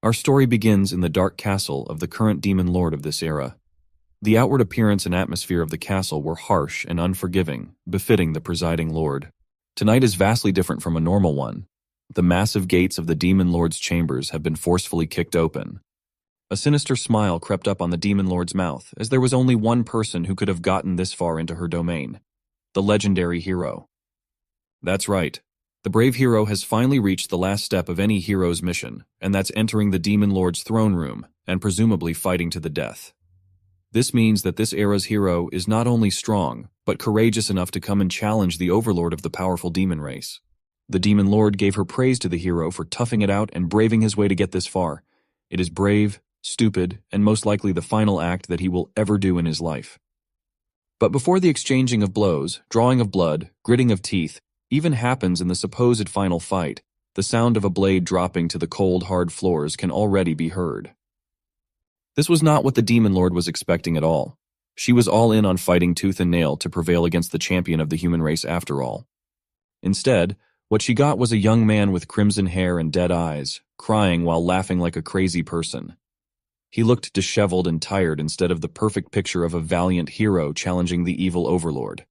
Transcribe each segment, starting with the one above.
Our story begins in the dark castle of the current demon lord of this era. The outward appearance and atmosphere of the castle were harsh and unforgiving, befitting the presiding lord. Tonight is vastly different from a normal one. The massive gates of the demon lord's chambers have been forcefully kicked open. A sinister smile crept up on the demon lord's mouth, as there was only one person who could have gotten this far into her domain: the legendary hero. That's right. The brave hero has finally reached the last step of any hero's mission, and that's entering the demon lord's throne room and presumably fighting to the death. This means that this era's hero is not only strong, but courageous enough to come and challenge the overlord of the powerful demon race. The demon lord gave her praise to the hero for toughing it out and braving his way to get this far. It is brave, stupid, and most likely the final act that he will ever do in his life. But before the exchanging of blows, drawing of blood, gritting of teeth, even happens in the supposed final fight, the sound of a blade dropping to the cold, hard floors can already be heard. This was not what the demon lord was expecting at all. She was all in on fighting tooth and nail to prevail against the champion of the human race after all. Instead, what she got was a young man with crimson hair and dead eyes, crying while laughing like a crazy person. He looked disheveled and tired instead of the perfect picture of a valiant hero challenging the evil overlord.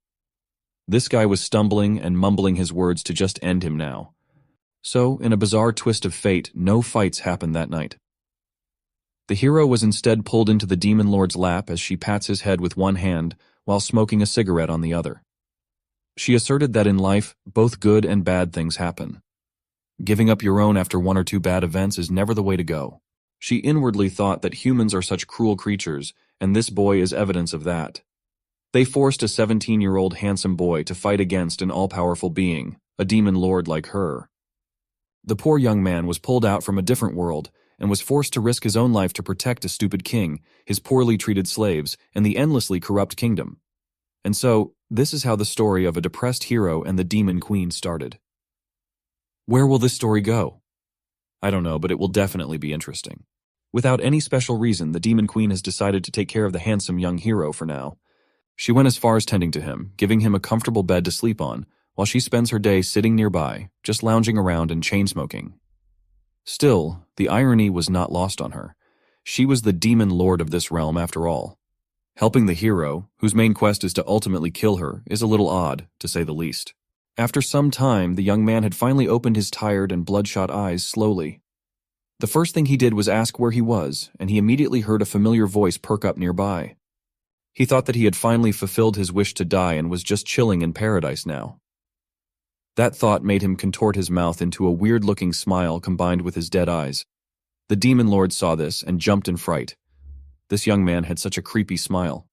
This guy was stumbling and mumbling his words to just end him now. So, in a bizarre twist of fate, no fights happened that night. The hero was instead pulled into the demon lord's lap as she pats his head with one hand while smoking a cigarette on the other. She asserted that in life, both good and bad things happen. Giving up your own after one or two bad events is never the way to go. She inwardly thought that humans are such cruel creatures, and this boy is evidence of that. They forced a 17-year-old handsome boy to fight against an all-powerful being, a demon lord like her. The poor young man was pulled out from a different world and was forced to risk his own life to protect a stupid king, his poorly treated slaves, and the endlessly corrupt kingdom. And so, this is how the story of a depressed hero and the demon queen started. Where will this story go? I don't know, but it will definitely be interesting. Without any special reason, the demon queen has decided to take care of the handsome young hero for now. She went as far as tending to him, giving him a comfortable bed to sleep on, while she spends her day sitting nearby, just lounging around and chain-smoking. Still, the irony was not lost on her. She was the demon lord of this realm after all. Helping the hero, whose main quest is to ultimately kill her, is a little odd, to say the least. After some time, the young man had finally opened his tired and bloodshot eyes slowly. The first thing he did was ask where he was, and he immediately heard a familiar voice perk up nearby. He thought that he had finally fulfilled his wish to die and was just chilling in paradise now. That thought made him contort his mouth into a weird-looking smile combined with his dead eyes. The demon lord saw this and jumped in fright. This young man had such a creepy smile.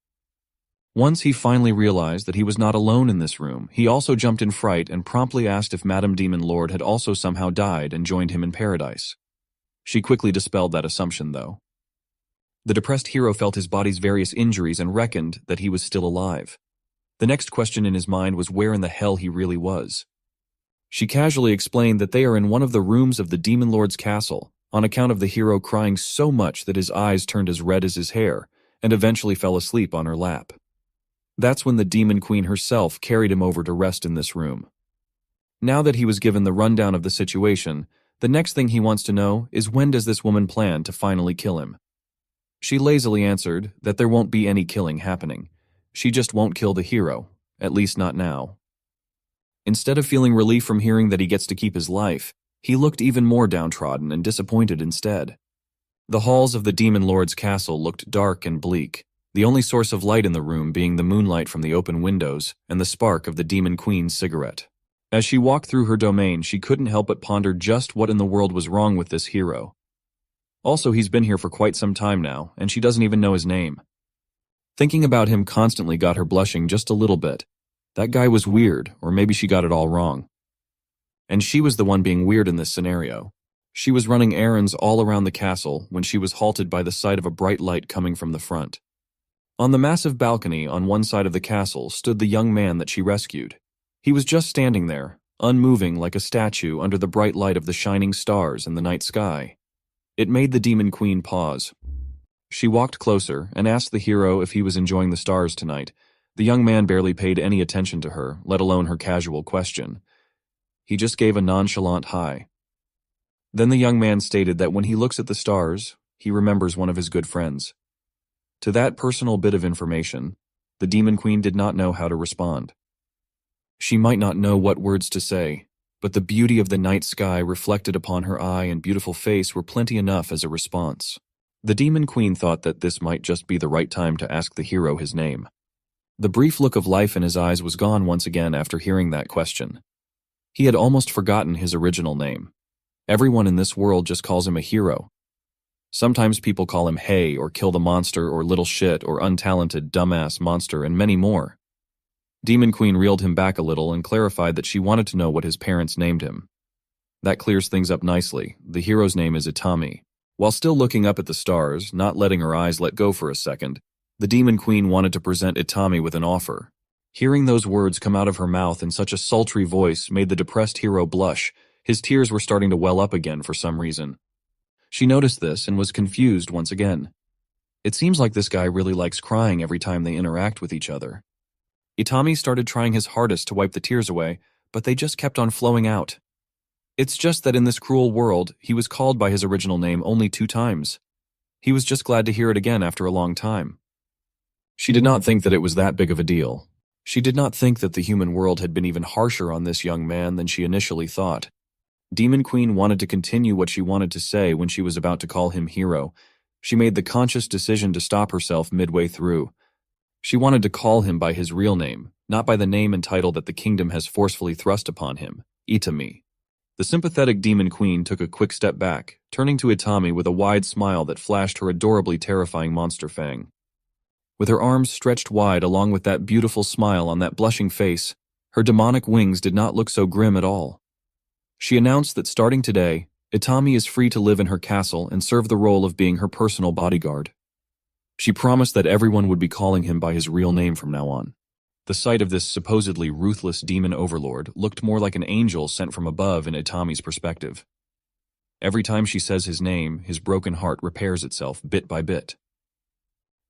Once he finally realized that he was not alone in this room, he also jumped in fright and promptly asked if Madame Demon Lord had also somehow died and joined him in paradise. She quickly dispelled that assumption, though. The depressed hero felt his body's various injuries and reckoned that he was still alive. The next question in his mind was where in the hell he really was. She casually explained that they are in one of the rooms of the Demon Lord's castle, on account of the hero crying so much that his eyes turned as red as his hair, and eventually fell asleep on her lap. That's when the Demon Queen herself carried him over to rest in this room. Now that he was given the rundown of the situation, the next thing he wants to know is when does this woman plan to finally kill him? She lazily answered that there won't be any killing happening. She just won't kill the hero, at least not now. Instead of feeling relief from hearing that he gets to keep his life, he looked even more downtrodden and disappointed instead. The halls of the Demon Lord's castle looked dark and bleak, the only source of light in the room being the moonlight from the open windows and the spark of the Demon Queen's cigarette. As she walked through her domain, she couldn't help but ponder just what in the world was wrong with this hero. Also, he's been here for quite some time now, and she doesn't even know his name. Thinking about him constantly got her blushing just a little bit. That guy was weird, or maybe she got it all wrong. And she was the one being weird in this scenario. She was running errands all around the castle when she was halted by the sight of a bright light coming from the front. On the massive balcony on one side of the castle stood the young man that she rescued. He was just standing there, unmoving like a statue under the bright light of the shining stars and the night sky. It made the Demon Queen pause. She walked closer and asked the hero if he was enjoying the stars tonight. The young man barely paid any attention to her, let alone her casual question. He just gave a nonchalant hi. Then the young man stated that when he looks at the stars, he remembers one of his good friends. To that personal bit of information, the Demon Queen did not know how to respond. She might not know what words to say, but the beauty of the night sky reflected upon her eye and beautiful face were plenty enough as a response. The Demon Queen thought that this might just be the right time to ask the hero his name. The brief look of life in his eyes was gone once again after hearing that question. He had almost forgotten his original name. Everyone in this world just calls him a hero. Sometimes people call him Hey or Kill the Monster or Little Shit or Untalented Dumbass Monster and many more. Demon Queen reeled him back a little and clarified that she wanted to know what his parents named him. That clears things up nicely. The hero's name is Itami. While still looking up at the stars, not letting her eyes let go for a second, the Demon Queen wanted to present Itami with an offer. Hearing those words come out of her mouth in such a sultry voice made the depressed hero blush. His tears were starting to well up again for some reason. She noticed this and was confused once again. It seems like this guy really likes crying every time they interact with each other. Itami started trying his hardest to wipe the tears away, but they just kept on flowing out. It's just that in this cruel world, he was called by his original name only 2 times. He was just glad to hear it again after a long time. She did not think that it was that big of a deal. She did not think that the human world had been even harsher on this young man than she initially thought. Demon Queen wanted to continue what she wanted to say when she was about to call him hero. She made the conscious decision to stop herself midway through. She wanted to call him by his real name, not by the name and title that the kingdom has forcefully thrust upon him, Itami. The sympathetic Demon Queen took a quick step back, turning to Itami with a wide smile that flashed her adorably terrifying monster fang. With her arms stretched wide along with that beautiful smile on that blushing face, her demonic wings did not look so grim at all. She announced that starting today, Itami is free to live in her castle and serve the role of being her personal bodyguard. She promised that everyone would be calling him by his real name from now on. The sight of this supposedly ruthless demon overlord looked more like an angel sent from above in Itami's perspective. Every time she says his name, his broken heart repairs itself bit by bit.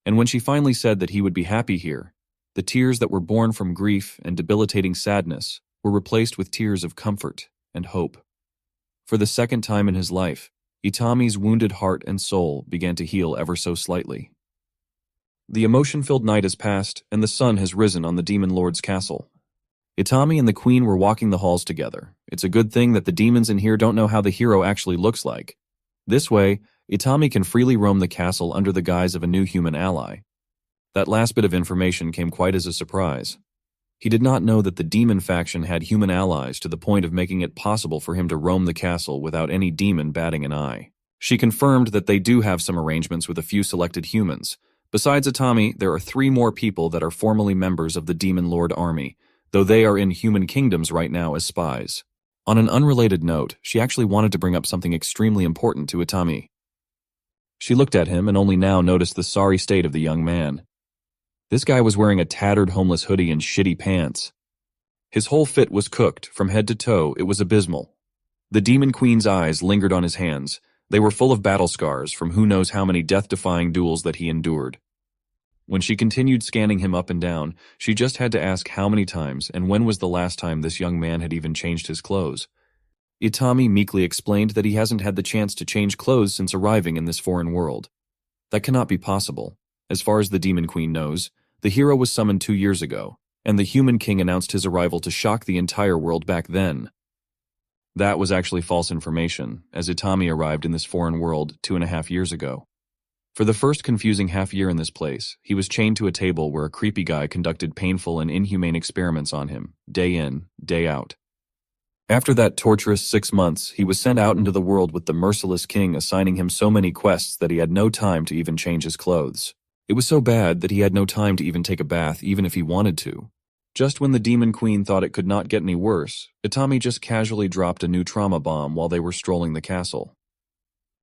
And when she finally said that he would be happy here, the tears that were born from grief and debilitating sadness were replaced with tears of comfort and hope. For the second time in his life, Itami's wounded heart and soul began to heal ever so slightly. The emotion-filled night has passed, and the sun has risen on the Demon Lord's castle. Itami and the Queen were walking the halls together. It's a good thing that the demons in here don't know how the hero actually looks like. This way, Itami can freely roam the castle under the guise of a new human ally. That last bit of information came quite as a surprise. He did not know that the demon faction had human allies to the point of making it possible for him to roam the castle without any demon batting an eye. She confirmed that they do have some arrangements with a few selected humans. Besides Itami, there are 3 more people that are formally members of the Demon Lord army, though they are in human kingdoms right now as spies. On an unrelated note, she actually wanted to bring up something extremely important to Itami. She looked at him and only now noticed the sorry state of the young man. This guy was wearing a tattered homeless hoodie and shitty pants. His whole fit was cooked, from head to toe. It was abysmal. The Demon Queen's eyes lingered on his hands. They were full of battle scars from who knows how many death-defying duels that he endured. When she continued scanning him up and down, she just had to ask how many times and when was the last time this young man had even changed his clothes. Itami meekly explained that he hasn't had the chance to change clothes since arriving in this foreign world. That cannot be possible. As far as the Demon Queen knows, the hero was summoned 2 years ago, and the Human King announced his arrival to shock the entire world back then. That was actually false information, as Itami arrived in this foreign world 2.5 years ago. For the first confusing half year in this place, he was chained to a table where a creepy guy conducted painful and inhumane experiments on him, day in, day out. After that torturous 6 months, he was sent out into the world with the merciless king assigning him so many quests that he had no time to even change his clothes. It was so bad that he had no time to even take a bath even if he wanted to. Just when the Demon Queen thought it could not get any worse, Itami just casually dropped a new trauma bomb while they were strolling the castle.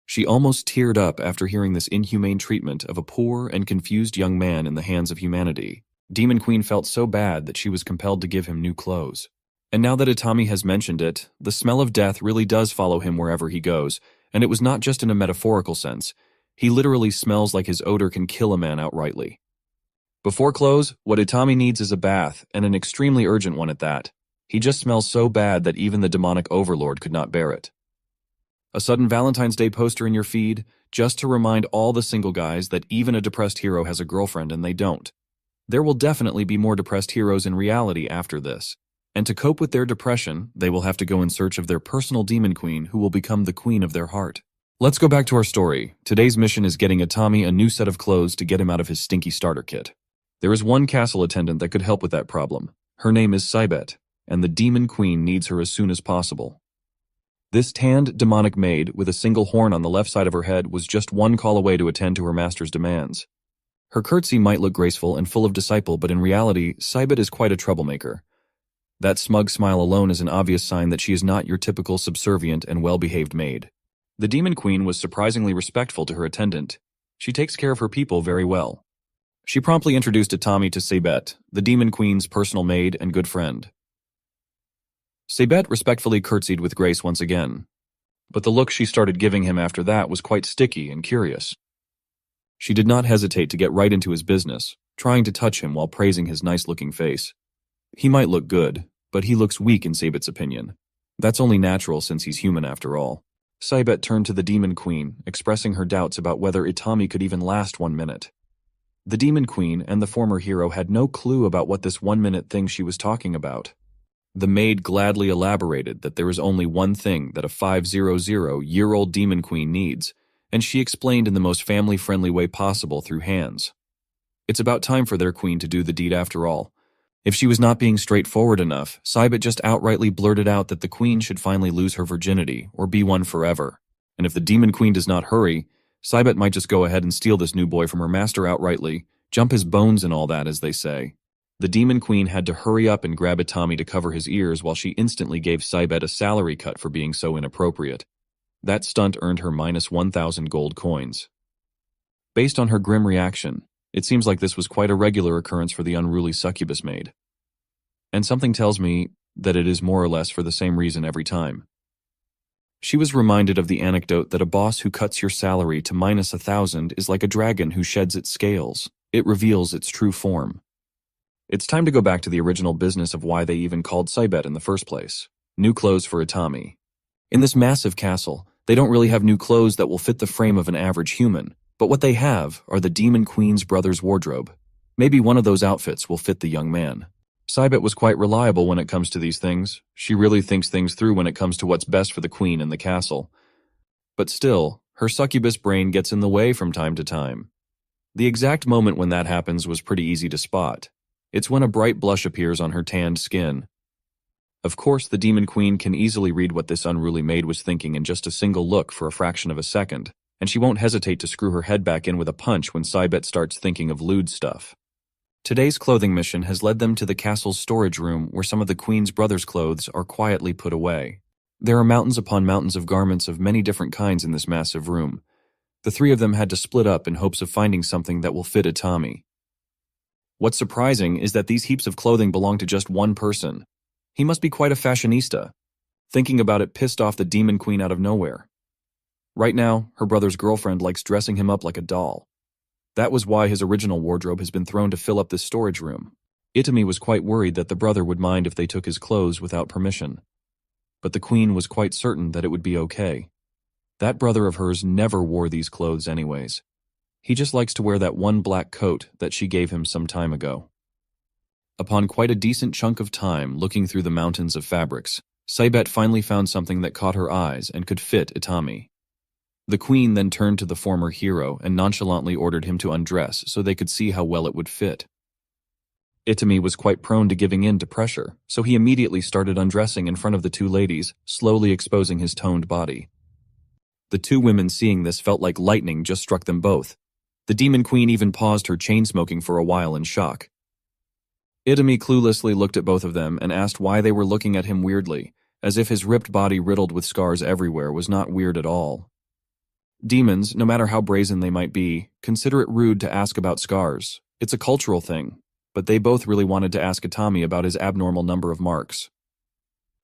She almost teared up after hearing this inhumane treatment of a poor and confused young man in the hands of humanity. Demon Queen felt so bad that she was compelled to give him new clothes. And now that Itami has mentioned it, the smell of death really does follow him wherever he goes, and it was not just in a metaphorical sense. He literally smells like his odor can kill a man outrightly. Before clothes, what Itami needs is a bath, and an extremely urgent one at that. He just smells so bad that even the demonic overlord could not bear it. A sudden Valentine's Day poster in your feed, just to remind all the single guys that even a depressed hero has a girlfriend and they don't. There will definitely be more depressed heroes in reality after this. And to cope with their depression, they will have to go in search of their personal demon queen who will become the queen of their heart. Let's go back to our story. Today's mission is getting Itami a new set of clothes to get him out of his stinky starter kit. There is one castle attendant that could help with that problem. Her name is Saibet, and the demon queen needs her as soon as possible. This tanned, demonic maid with a single horn on the left side of her head was just one call away to attend to her master's demands. Her curtsy might look graceful and full of disciple, but in reality, Saibet is quite a troublemaker. That smug smile alone is an obvious sign that she is not your typical subservient and well-behaved maid. The demon queen was surprisingly respectful to her attendant. She takes care of her people very well. She promptly introduced Itami to Saibet, the demon queen's personal maid and good friend. Saibet respectfully curtsied with grace once again, but the look she started giving him after that was quite sticky and curious. She did not hesitate to get right into his business, trying to touch him while praising his nice-looking face. He might look good, but he looks weak in Saibet's opinion. That's only natural since he's human after all. Saibet turned to the demon queen, expressing her doubts about whether Itami could even last 1 minute. The demon queen and the former hero had no clue about what this 1-minute thing she was talking about. The maid gladly elaborated that there is only one thing that a 500-year-old demon queen needs, and she explained in the most family-friendly way possible through hands. It's about time for their queen to do the deed after all. If she was not being straightforward enough, Saibet just outrightly blurted out that the queen should finally lose her virginity, or be one forever. And if the demon queen does not hurry, Saibet might just go ahead and steal this new boy from her master outrightly, jump his bones and all that, as they say. The demon queen had to hurry up and grab Itami to cover his ears while she instantly gave Saibet a salary cut for being so inappropriate. That stunt earned her minus 1,000 gold coins. Based on her grim reaction, it seems like this was quite a regular occurrence for the unruly succubus maid. And something tells me that it is more or less for the same reason every time. She was reminded of the anecdote that a boss who cuts your salary to minus 1,000 is like a dragon who sheds its scales. It reveals its true form. It's time to go back to the original business of why they even called Saibet in the first place. New clothes for Itami. In this massive castle, they don't really have new clothes that will fit the frame of an average human, but what they have are the demon queen's brother's wardrobe. Maybe one of those outfits will fit the young man. Saibet was quite reliable when it comes to these things. She really thinks things through when it comes to what's best for the queen and the castle. But still, her succubus brain gets in the way from time to time. The exact moment when that happens was pretty easy to spot. It's when a bright blush appears on her tanned skin. Of course, the demon queen can easily read what this unruly maid was thinking in just a single look for a fraction of a second, and she won't hesitate to screw her head back in with a punch when Saibet starts thinking of lewd stuff. Today's clothing mission has led them to the castle's storage room where some of the queen's brother's clothes are quietly put away. There are mountains upon mountains of garments of many different kinds in this massive room. The three of them had to split up in hopes of finding something that will fit Itami. What's surprising is that these heaps of clothing belong to just one person. He must be quite a fashionista. Thinking about it pissed off the demon queen out of nowhere. Right now, her brother's girlfriend likes dressing him up like a doll. That was why his original wardrobe has been thrown to fill up this storage room. Itami was quite worried that the brother would mind if they took his clothes without permission. But the queen was quite certain that it would be okay. That brother of hers never wore these clothes anyways. He just likes to wear that one black coat that she gave him some time ago. Upon quite a decent chunk of time looking through the mountains of fabrics, Saibet finally found something that caught her eyes and could fit Itami. The queen then turned to the former hero and nonchalantly ordered him to undress so they could see how well it would fit. Itami was quite prone to giving in to pressure, so he immediately started undressing in front of the two ladies, slowly exposing his toned body. The two women seeing this felt like lightning just struck them both. The demon queen even paused her chain-smoking for a while in shock. Itami cluelessly looked at both of them and asked why they were looking at him weirdly, as if his ripped body riddled with scars everywhere was not weird at all. Demons, no matter how brazen they might be, consider it rude to ask about scars. It's a cultural thing, but they both really wanted to ask Itami about his abnormal number of marks.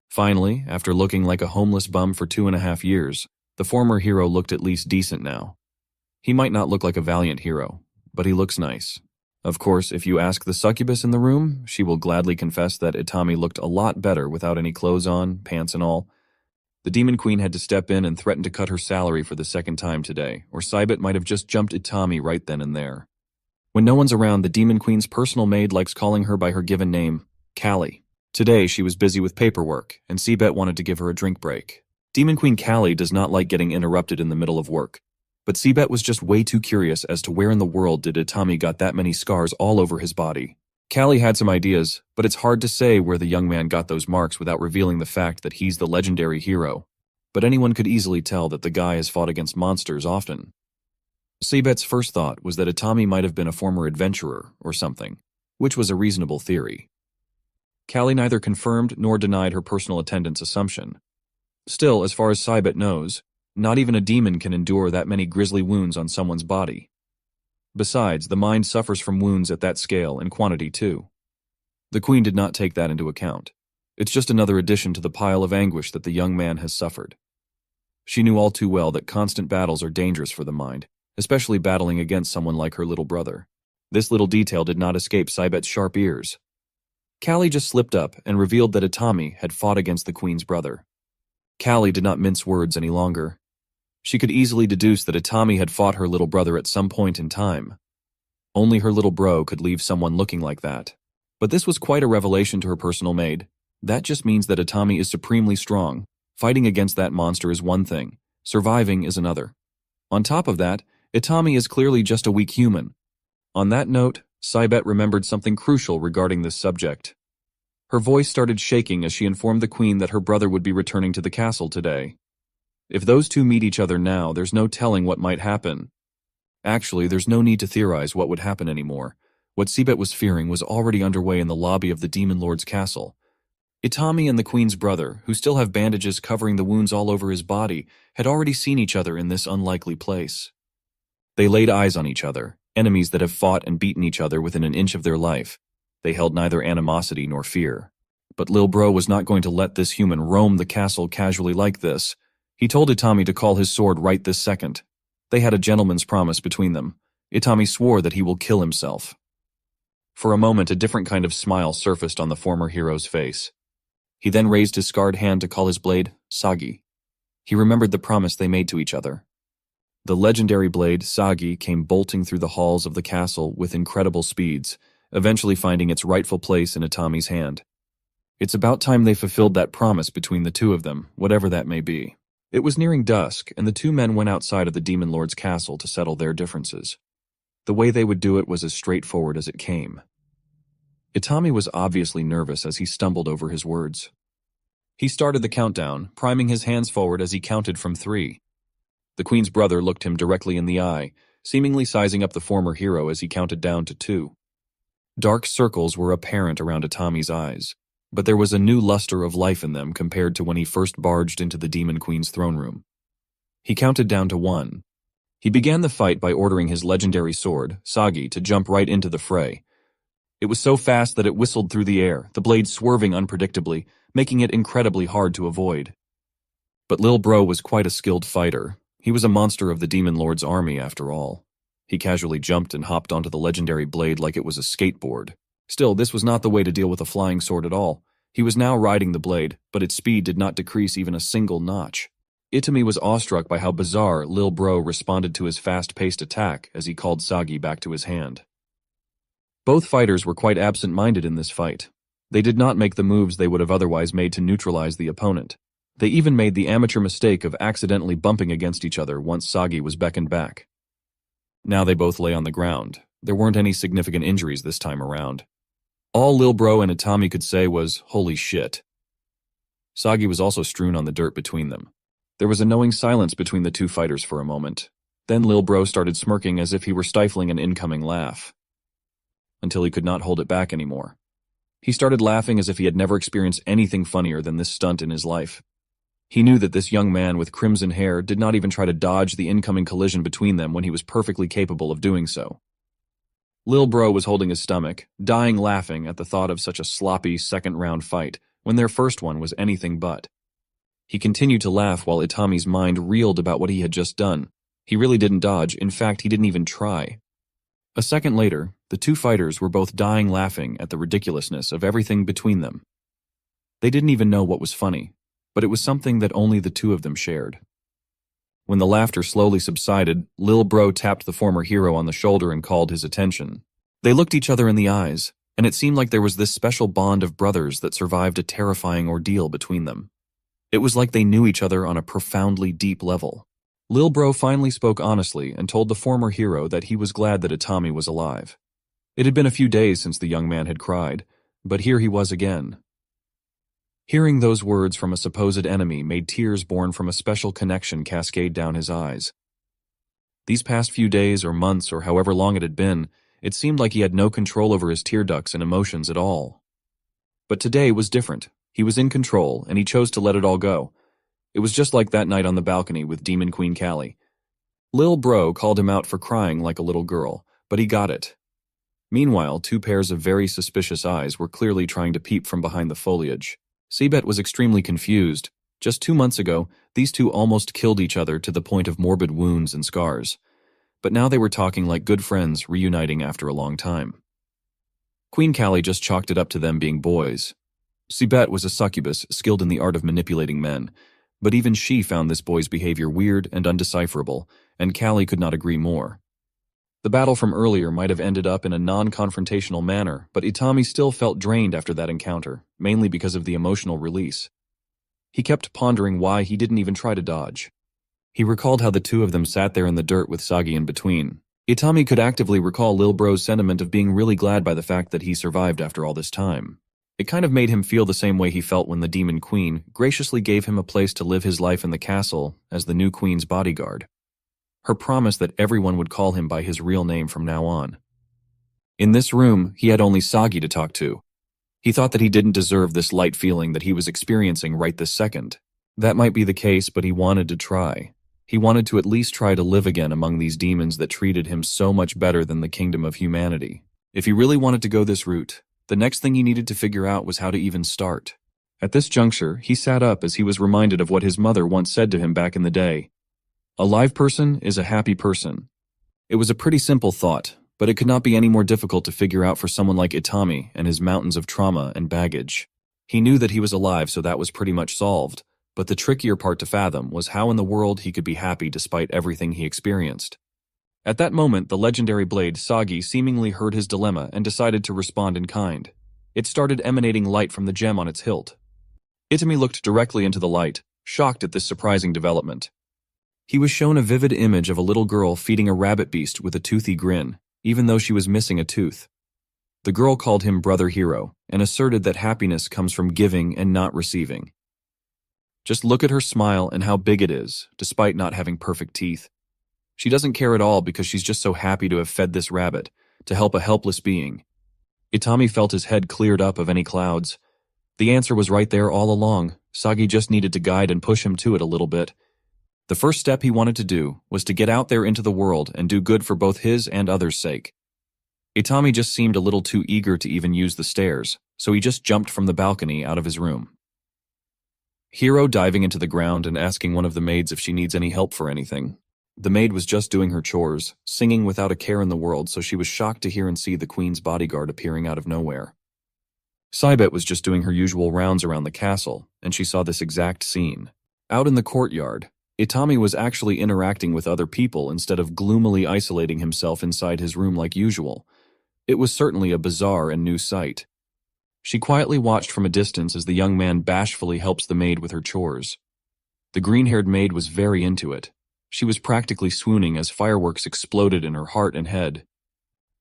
Finally, after looking like a homeless bum for 2.5 years, the former hero looked at least decent now. He might not look like a valiant hero, but he looks nice. Of course, if you ask the succubus in the room, she will gladly confess that Itami looked a lot better without any clothes on, pants and all. The Demon Queen had to step in and threaten to cut her salary for the second time today, or Cybet might have just jumped Itami right then and there. When no one's around, the Demon Queen's personal maid likes calling her by her given name, Callie. Today, she was busy with paperwork, and Cybet wanted to give her a drink break. Demon Queen Callie does not like getting interrupted in the middle of work, but Cybet was just way too curious as to where in the world did Itami got that many scars all over his body. Callie had some ideas, but it's hard to say where the young man got those marks without revealing the fact that he's the legendary hero. But anyone could easily tell that the guy has fought against monsters often. Cybet's first thought was that Itami might have been a former adventurer or something, which was a reasonable theory. Callie neither confirmed nor denied her personal attendance assumption. Still, as far as Cybet knows, not even a demon can endure that many grisly wounds on someone's body. Besides, the mind suffers from wounds at that scale and quantity too. The Queen did not take that into account. It's just another addition to the pile of anguish that the young man has suffered. She knew all too well that constant battles are dangerous for the mind, especially battling against someone like her little brother. This little detail did not escape Cybet's sharp ears. Callie just slipped up and revealed that Itami had fought against the Queen's brother. Callie did not mince words any longer. She could easily deduce that Itami had fought her little brother at some point in time. Only her little bro could leave someone looking like that. But this was quite a revelation to her personal maid. That just means that Itami is supremely strong. Fighting against that monster is one thing, surviving is another. On top of that, Itami is clearly just a weak human. On that note, Cybet remembered something crucial regarding this subject. Her voice started shaking as she informed the Queen that her brother would be returning to the castle today. If those two meet each other now, there's no telling what might happen. Actually, there's no need to theorize what would happen anymore. What Cybet was fearing was already underway in the lobby of the Demon Lord's castle. Itami and the Queen's brother, who still have bandages covering the wounds all over his body, had already seen each other in this unlikely place. They laid eyes on each other, enemies that have fought and beaten each other within an inch of their life. They held neither animosity nor fear. But Lil Bro was not going to let this human roam the castle casually like this. He told Itami to call his sword right this second. They had a gentleman's promise between them. Itami swore that he will kill himself. For a moment, a different kind of smile surfaced on the former hero's face. He then raised his scarred hand to call his blade Sagi. He remembered the promise they made to each other. The legendary blade, Sagi, came bolting through the halls of the castle with incredible speeds, eventually finding its rightful place in Itami's hand. It's about time they fulfilled that promise between the two of them, whatever that may be. It was nearing dusk, and the two men went outside of the Demon Lord's castle to settle their differences. The way they would do it was as straightforward as it came. Itami was obviously nervous as he stumbled over his words. He started the countdown, priming his hands forward as he counted from 3. The Queen's brother looked him directly in the eye, seemingly sizing up the former hero as he counted down to 2. Dark circles were apparent around Itami's eyes, but there was a new luster of life in them compared to when he first barged into the Demon Queen's throne room. He counted down to 1. He began the fight by ordering his legendary sword, Sagi, to jump right into the fray. It was so fast that it whistled through the air, the blade swerving unpredictably, making it incredibly hard to avoid. But Lil Bro was quite a skilled fighter. He was a monster of the Demon Lord's army, after all. He casually jumped and hopped onto the legendary blade like it was a skateboard. Still, this was not the way to deal with a flying sword at all. He was now riding the blade, but its speed did not decrease even a single notch. Itami was awestruck by how bizarre Lil Bro responded to his fast-paced attack as he called Sagi back to his hand. Both fighters were quite absent-minded in this fight. They did not make the moves they would have otherwise made to neutralize the opponent. They even made the amateur mistake of accidentally bumping against each other once Sagi was beckoned back. Now they both lay on the ground. There weren't any significant injuries this time around. All Lil Bro and Itami could say was, "Holy shit." Sagi was also strewn on the dirt between them. There was a knowing silence between the two fighters for a moment. Then Lil Bro started smirking as if he were stifling an incoming laugh, until he could not hold it back anymore. He started laughing as if he had never experienced anything funnier than this stunt in his life. He knew that this young man with crimson hair did not even try to dodge the incoming collision between them when he was perfectly capable of doing so. Lil Bro was holding his stomach, dying laughing at the thought of such a sloppy second-round fight when their first one was anything but. He continued to laugh while Itami's mind reeled about what he had just done. He really didn't dodge. In fact, he didn't even try. A second later, the two fighters were both dying laughing at the ridiculousness of everything between them. They didn't even know what was funny. but it was something that only the two of them shared. When the laughter slowly subsided, Lil Bro tapped the former hero on the shoulder and called his attention. They looked each other in the eyes, and it seemed like there was this special bond of brothers that survived a terrifying ordeal between them. It was like they knew each other on a profoundly deep level. Lil Bro finally spoke honestly and told the former hero that he was glad that Itami was alive. It had been a few days since the young man had cried, but here he was again. Hearing those words from a supposed enemy made tears born from a special connection cascade down his eyes. These past few days or months or however long it had been, it seemed like he had no control over his tear ducts and emotions at all. But today was different. He was in control, and he chose to let it all go. It was just like that night on the balcony with Demon Queen Callie. Lil Bro called him out for crying like a little girl, but he got it. Meanwhile, two pairs of very suspicious eyes were clearly trying to peep from behind the foliage. Seabet was extremely confused. Just 2 months ago, these two almost killed each other to the point of morbid wounds and scars. But now they were talking like good friends, reuniting after a long time. Queen Callie just chalked it up to them being boys. Seabet was a succubus skilled in the art of manipulating men, but even she found this boy's behavior weird and undecipherable, and Callie could not agree more. The battle from earlier might have ended up in a non-confrontational manner, but Itami still felt drained after that encounter, mainly because of the emotional release. He kept pondering why he didn't even try to dodge. He recalled how the two of them sat there in the dirt with Sagi in between. Itami could actively recall Lil Bro's sentiment of being really glad by the fact that he survived after all this time. It kind of made him feel the same way he felt when the Demon Queen graciously gave him a place to live his life in the castle as the new queen's bodyguard. Her promise that everyone would call him by his real name from now on. In this room, he had only Sagi to talk to. He thought that he didn't deserve this light feeling that he was experiencing right this second. That might be the case, but he wanted to try. He wanted to at least try to live again among these demons that treated him so much better than the kingdom of humanity. If he really wanted to go this route, the next thing he needed to figure out was how to even start. At this juncture, he sat up as he was reminded of what his mother once said to him back in the day. A live person is a happy person. It was a pretty simple thought, but it could not be any more difficult to figure out for someone like Itami and his mountains of trauma and baggage. He knew that he was alive, so that was pretty much solved, but the trickier part to fathom was how in the world he could be happy despite everything he experienced. At that moment, the legendary blade Sagi seemingly heard his dilemma and decided to respond in kind. It started emanating light from the gem on its hilt. Itami looked directly into the light, shocked at this surprising development. He was shown a vivid image of a little girl feeding a rabbit beast with a toothy grin, even though she was missing a tooth. The girl called him Brother Hero and asserted that happiness comes from giving and not receiving. Just look at her smile and how big it is, despite not having perfect teeth. She doesn't care at all because she's just so happy to have fed this rabbit, to help a helpless being. Itami felt his head cleared up of any clouds. The answer was right there all along. Sagi just needed to guide and push him to it a little bit. The first step he wanted to do was to get out there into the world and do good for both his and others' sake. Itami just seemed a little too eager to even use the stairs, so he just jumped from the balcony out of his room. Hero diving into the ground and asking one of the maids if she needs any help for anything. The maid was just doing her chores, singing without a care in the world, so she was shocked to hear and see the queen's bodyguard appearing out of nowhere. Seibet was just doing her usual rounds around the castle, and she saw this exact scene. Out in the courtyard, Itami was actually interacting with other people instead of gloomily isolating himself inside his room like usual. It was certainly a bizarre and new sight. She quietly watched from a distance as the young man bashfully helps the maid with her chores. The green-haired maid was very into it. She was practically swooning as fireworks exploded in her heart and head.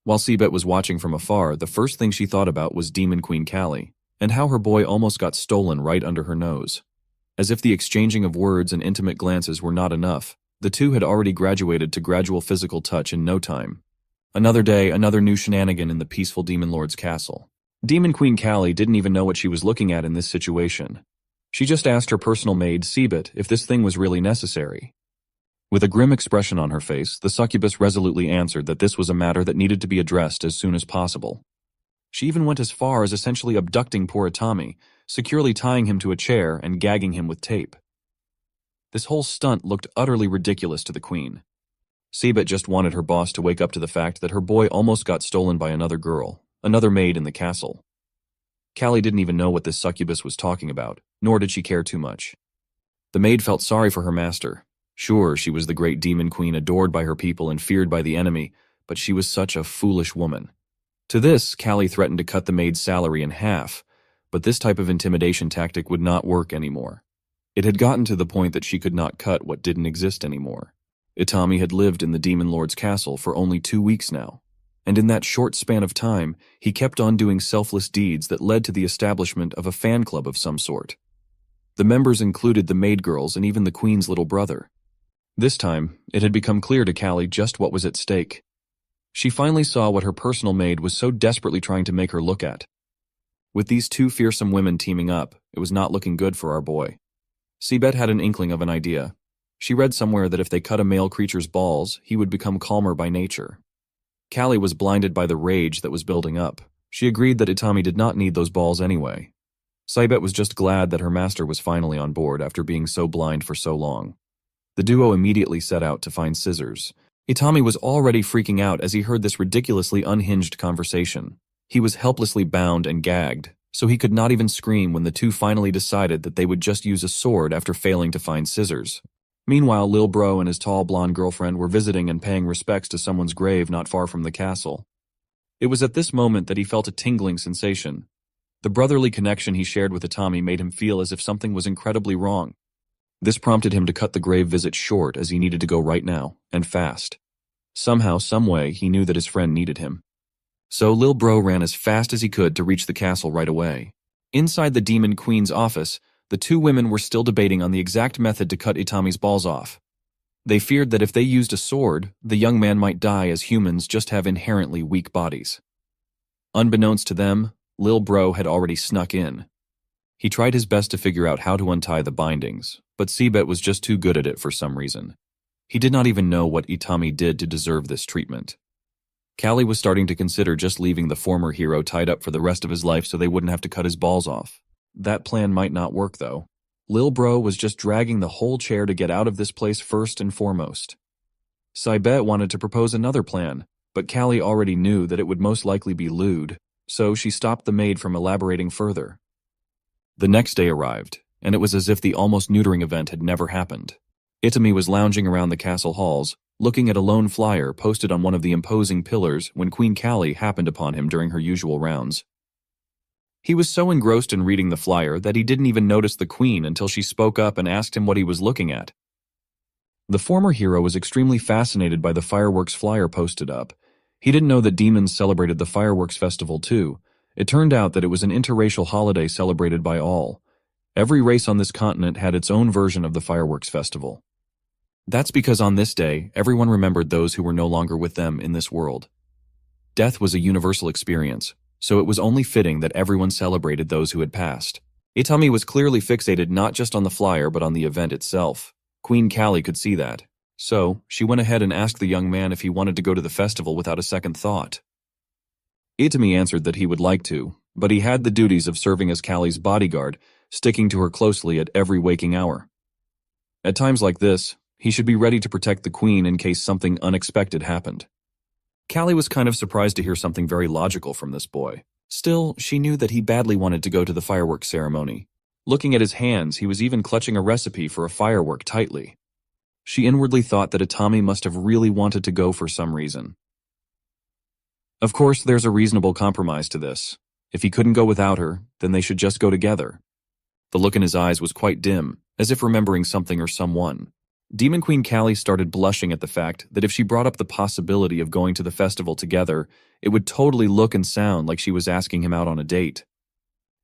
While Seibet was watching from afar, the first thing she thought about was Demon Queen Callie, and how her boy almost got stolen right under her nose. As if the exchanging of words and intimate glances were not enough, the two had already graduated to gradual physical touch in no time. Another day, another new shenanigan in the peaceful Demon Lord's castle. Demon Queen Callie didn't even know what she was looking at in this situation. She just asked her personal maid, Seibet, if this thing was really necessary. With a grim expression on her face, the succubus resolutely answered that this was a matter that needed to be addressed as soon as possible. She even went as far as essentially abducting poor Itami, securely tying him to a chair and gagging him with tape. This whole stunt looked utterly ridiculous to the queen. Seibet just wanted her boss to wake up to the fact that her boy almost got stolen by another girl, another maid in the castle. Callie didn't even know what this succubus was talking about, nor did she care too much. The maid felt sorry for her master. Sure, she was the great demon queen adored by her people and feared by the enemy, but she was such a foolish woman. To this, Callie threatened to cut the maid's salary in half, but this type of intimidation tactic would not work anymore. It had gotten to the point that she could not cut what didn't exist anymore. Itami had lived in the Demon Lord's castle for only 2 weeks now, and in that short span of time, he kept on doing selfless deeds that led to the establishment of a fan club of some sort. The members included the maid girls and even the queen's little brother. This time, it had become clear to Callie just what was at stake. She finally saw what her personal maid was so desperately trying to make her look at. With these two fearsome women teaming up, it was not looking good for our boy. Seabet had an inkling of an idea. She read somewhere that if they cut a male creature's balls, he would become calmer by nature. Callie was blinded by the rage that was building up. She agreed that Itami did not need those balls anyway. Seabet was just glad that her master was finally on board after being so blind for so long. The duo immediately set out to find scissors. Itami was already freaking out as he heard this ridiculously unhinged conversation. He was helplessly bound and gagged, so he could not even scream when the two finally decided that they would just use a sword after failing to find scissors. Meanwhile, Lil Bro and his tall blonde girlfriend were visiting and paying respects to someone's grave not far from the castle. It was at this moment that he felt a tingling sensation. The brotherly connection he shared with Itami made him feel as if something was incredibly wrong. This prompted him to cut the grave visit short as he needed to go right now, and fast. Somehow, someway, he knew that his friend needed him. So Lil Bro ran as fast as he could to reach the castle right away. Inside the Demon Queen's office, the two women were still debating on the exact method to cut Itami's balls off. They feared that if they used a sword, the young man might die as humans just have inherently weak bodies. Unbeknownst to them, Lil Bro had already snuck in. He tried his best to figure out how to untie the bindings, but Seabet was just too good at it for some reason. He did not even know what Itami did to deserve this treatment. Callie was starting to consider just leaving the former hero tied up for the rest of his life so they wouldn't have to cut his balls off. That plan might not work, though. Lil Bro was just dragging the whole chair to get out of this place first and foremost. Seabet wanted to propose another plan, but Callie already knew that it would most likely be lewd, so she stopped the maid from elaborating further. The next day arrived, and it was as if the almost neutering event had never happened. Itami was lounging around the castle halls, looking at a lone flyer posted on one of the imposing pillars when Queen Callie happened upon him during her usual rounds. He was so engrossed in reading the flyer that he didn't even notice the queen until she spoke up and asked him what he was looking at. The former hero was extremely fascinated by the fireworks flyer posted up. He didn't know that demons celebrated the fireworks festival too. It turned out that it was an interracial holiday celebrated by all. Every race on this continent had its own version of the fireworks festival. That's because on this day, everyone remembered those who were no longer with them in this world. Death was a universal experience, so it was only fitting that everyone celebrated those who had passed. Itami was clearly fixated not just on the flyer but on the event itself. Queen Callie could see that. So, she went ahead and asked the young man if he wanted to go to the festival without a second thought. Itami answered that he would like to, but he had the duties of serving as Callie's bodyguard, sticking to her closely at every waking hour. At times like this, he should be ready to protect the queen in case something unexpected happened. Callie was kind of surprised to hear something very logical from this boy. Still, she knew that he badly wanted to go to the fireworks ceremony. Looking at his hands, he was even clutching a recipe for a firework tightly. She inwardly thought that Itami must have really wanted to go for some reason. Of course, there's a reasonable compromise to this. If he couldn't go without her, then they should just go together. The look in his eyes was quite dim, as if remembering something or someone. Demon Queen Callie started blushing at the fact that if she brought up the possibility of going to the festival together, it would totally look and sound like she was asking him out on a date.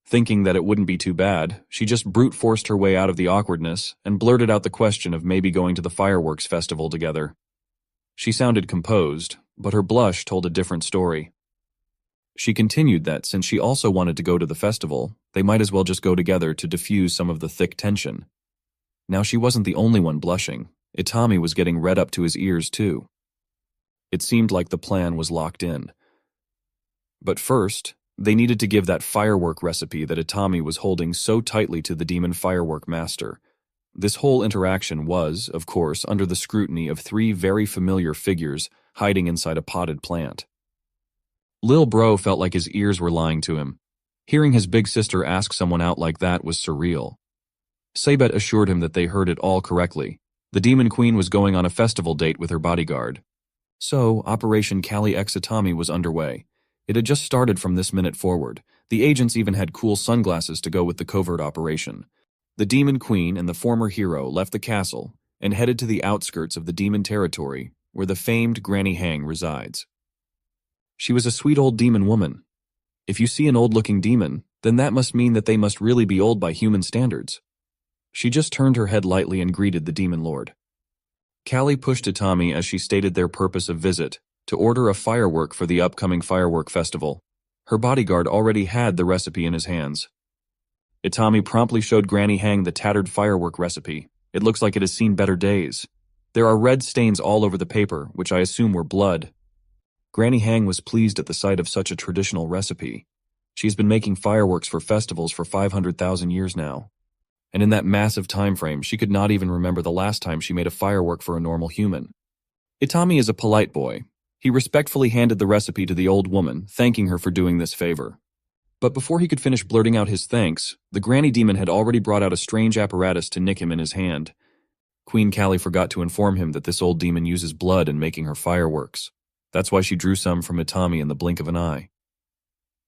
Thinking that it wouldn't be too bad, she just brute forced her way out of the awkwardness and blurted out the question of maybe going to the fireworks festival together. She sounded composed, but her blush told a different story. She continued that since she also wanted to go to the festival, they might as well just go together to diffuse some of the thick tension. Now she wasn't the only one blushing. Itami was getting red up to his ears too. It seemed like the plan was locked in. But first, they needed to give that firework recipe that Itami was holding so tightly to the demon firework master. This whole interaction was, of course, under the scrutiny of three very familiar figures hiding inside a potted plant. Lil Bro felt like his ears were lying to him. Hearing his big sister ask someone out like that was surreal. Sabet assured him that they heard it all correctly. The Demon Queen was going on a festival date with her bodyguard. So, Operation Kali X Atami was underway. It had just started from this minute forward. The agents even had cool sunglasses to go with the covert operation. The Demon Queen and the former hero left the castle and headed to the outskirts of the demon territory where the famed Granny Hang resides. She was a sweet old demon woman. If you see an old-looking demon, then that must mean that they must really be old by human standards. She just turned her head lightly and greeted the demon lord. Callie pushed Itami as she stated their purpose of visit, to order a firework for the upcoming firework festival. Her bodyguard already had the recipe in his hands. Itami promptly showed Granny Hang the tattered firework recipe. It looks like it has seen better days. There are red stains all over the paper, which I assume were blood. Granny Hang was pleased at the sight of such a traditional recipe. She's been making fireworks for festivals for 500,000 years now. And in that massive time frame, she could not even remember the last time she made a firework for a normal human. Itami is a polite boy. He respectfully handed the recipe to the old woman, thanking her for doing this favor. But before he could finish blurting out his thanks, the granny demon had already brought out a strange apparatus to nick him in his hand. Queen Callie forgot to inform him that this old demon uses blood in making her fireworks. That's why she drew some from Itami in the blink of an eye.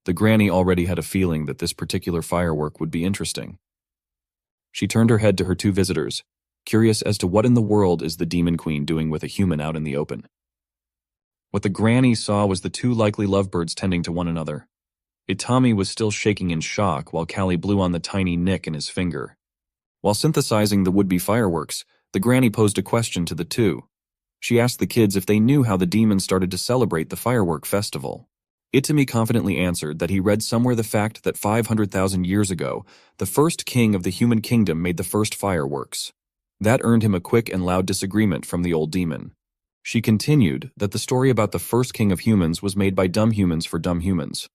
The granny already had a feeling that this particular firework would be interesting. She turned her head to her two visitors, curious as to what in the world is the Demon Queen doing with a human out in the open. What the granny saw was the two likely lovebirds tending to one another. Itami was still shaking in shock while Callie blew on the tiny nick in his finger. While synthesizing the would-be fireworks, the granny posed a question to the two. She asked the kids if they knew how the demons started to celebrate the firework festival. Itami confidently answered that he read somewhere the fact that 500,000 years ago, the first king of the human kingdom made the first fireworks. That earned him a quick and loud disagreement from the old demon. She continued that the story about the first king of humans was made by dumb humans for dumb humans.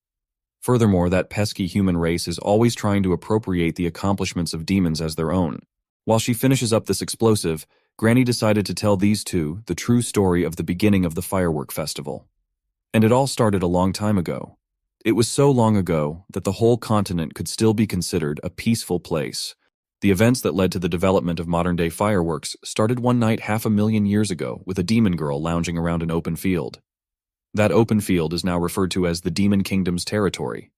Furthermore, that pesky human race is always trying to appropriate the accomplishments of demons as their own. While she finishes up this explosive, Granny decided to tell these two the true story of the beginning of the firework festival. And it all started a long time ago. It was so long ago that the whole continent could still be considered a peaceful place. The events that led to the development of modern-day fireworks started one night 500,000 years ago with a demon girl lounging around an open field. That open field is now referred to as the Demon Kingdom's territory.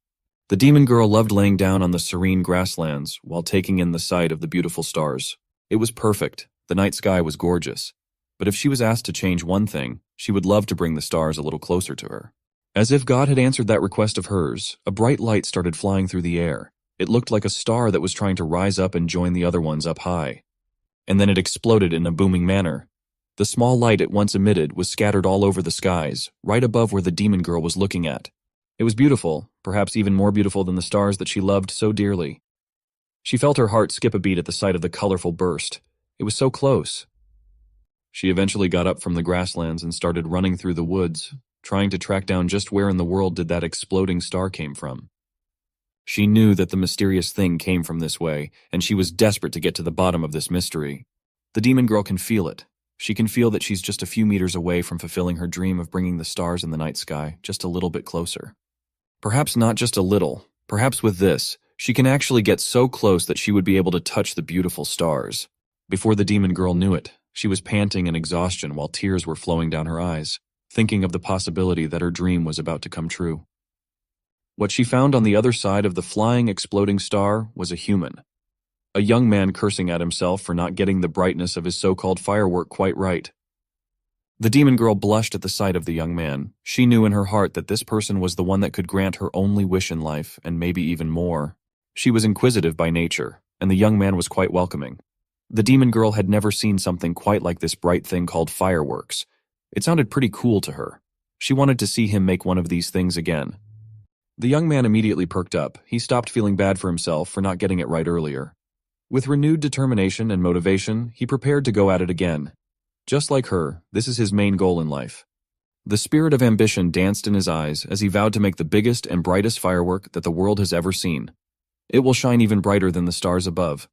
The demon girl loved laying down on the serene grasslands while taking in the sight of the beautiful stars. It was perfect. The night sky was gorgeous. But if she was asked to change one thing, she would love to bring the stars a little closer to her. As if God had answered that request of hers, a bright light started flying through the air. It looked like a star that was trying to rise up and join the other ones up high. And then it exploded in a booming manner. The small light it once emitted was scattered all over the skies, right above where the demon girl was looking at. It was beautiful, perhaps even more beautiful than the stars that she loved so dearly. She felt her heart skip a beat at the sight of the colorful burst. It was so close. She eventually got up from the grasslands and started running through the woods, trying to track down just where in the world did that exploding star came from. She knew that the mysterious thing came from this way, and she was desperate to get to the bottom of this mystery. The demon girl can feel it. She can feel that she's just a few meters away from fulfilling her dream of bringing the stars in the night sky just a little bit closer. Perhaps not just a little. Perhaps with this, she can actually get so close that she would be able to touch the beautiful stars. Before the demon girl knew it, she was panting in exhaustion while tears were flowing down her eyes, thinking of the possibility that her dream was about to come true. What she found on the other side of the flying, exploding star was a human. A young man cursing at himself for not getting the brightness of his so-called firework quite right. The demon girl blushed at the sight of the young man. She knew in her heart that this person was the one that could grant her only wish in life, and maybe even more. She was inquisitive by nature, and the young man was quite welcoming. The demon girl had never seen something quite like this bright thing called fireworks. It sounded pretty cool to her. She wanted to see him make one of these things again. The young man immediately perked up. He stopped feeling bad for himself for not getting it right earlier. With renewed determination and motivation, he prepared to go at it again. Just like her, this is his main goal in life. The spirit of ambition danced in his eyes as he vowed to make the biggest and brightest firework that the world has ever seen. It will shine even brighter than the stars above.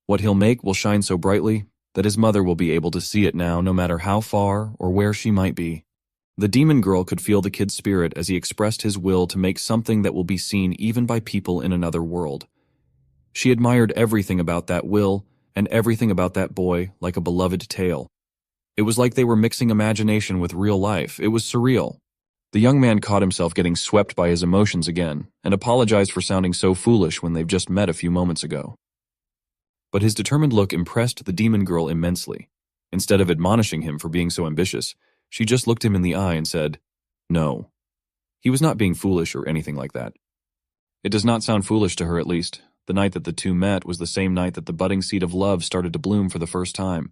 What he'll make will shine so brightly that his mother will be able to see it now no matter how far or where she might be. The demon girl could feel the kid's spirit as he expressed his will to make something that will be seen even by people in another world. She admired everything about that will and everything about that boy like a beloved tale. It was like they were mixing imagination with real life. It was surreal. The young man caught himself getting swept by his emotions again and apologized for sounding so foolish when they've just met a few moments ago. But his determined look impressed the demon girl immensely. Instead of admonishing him for being so ambitious, she just looked him in the eye and said, "No." He was not being foolish or anything like that. It does not sound foolish to her, at least. The night that the two met was the same night that the budding seed of love started to bloom for the first time.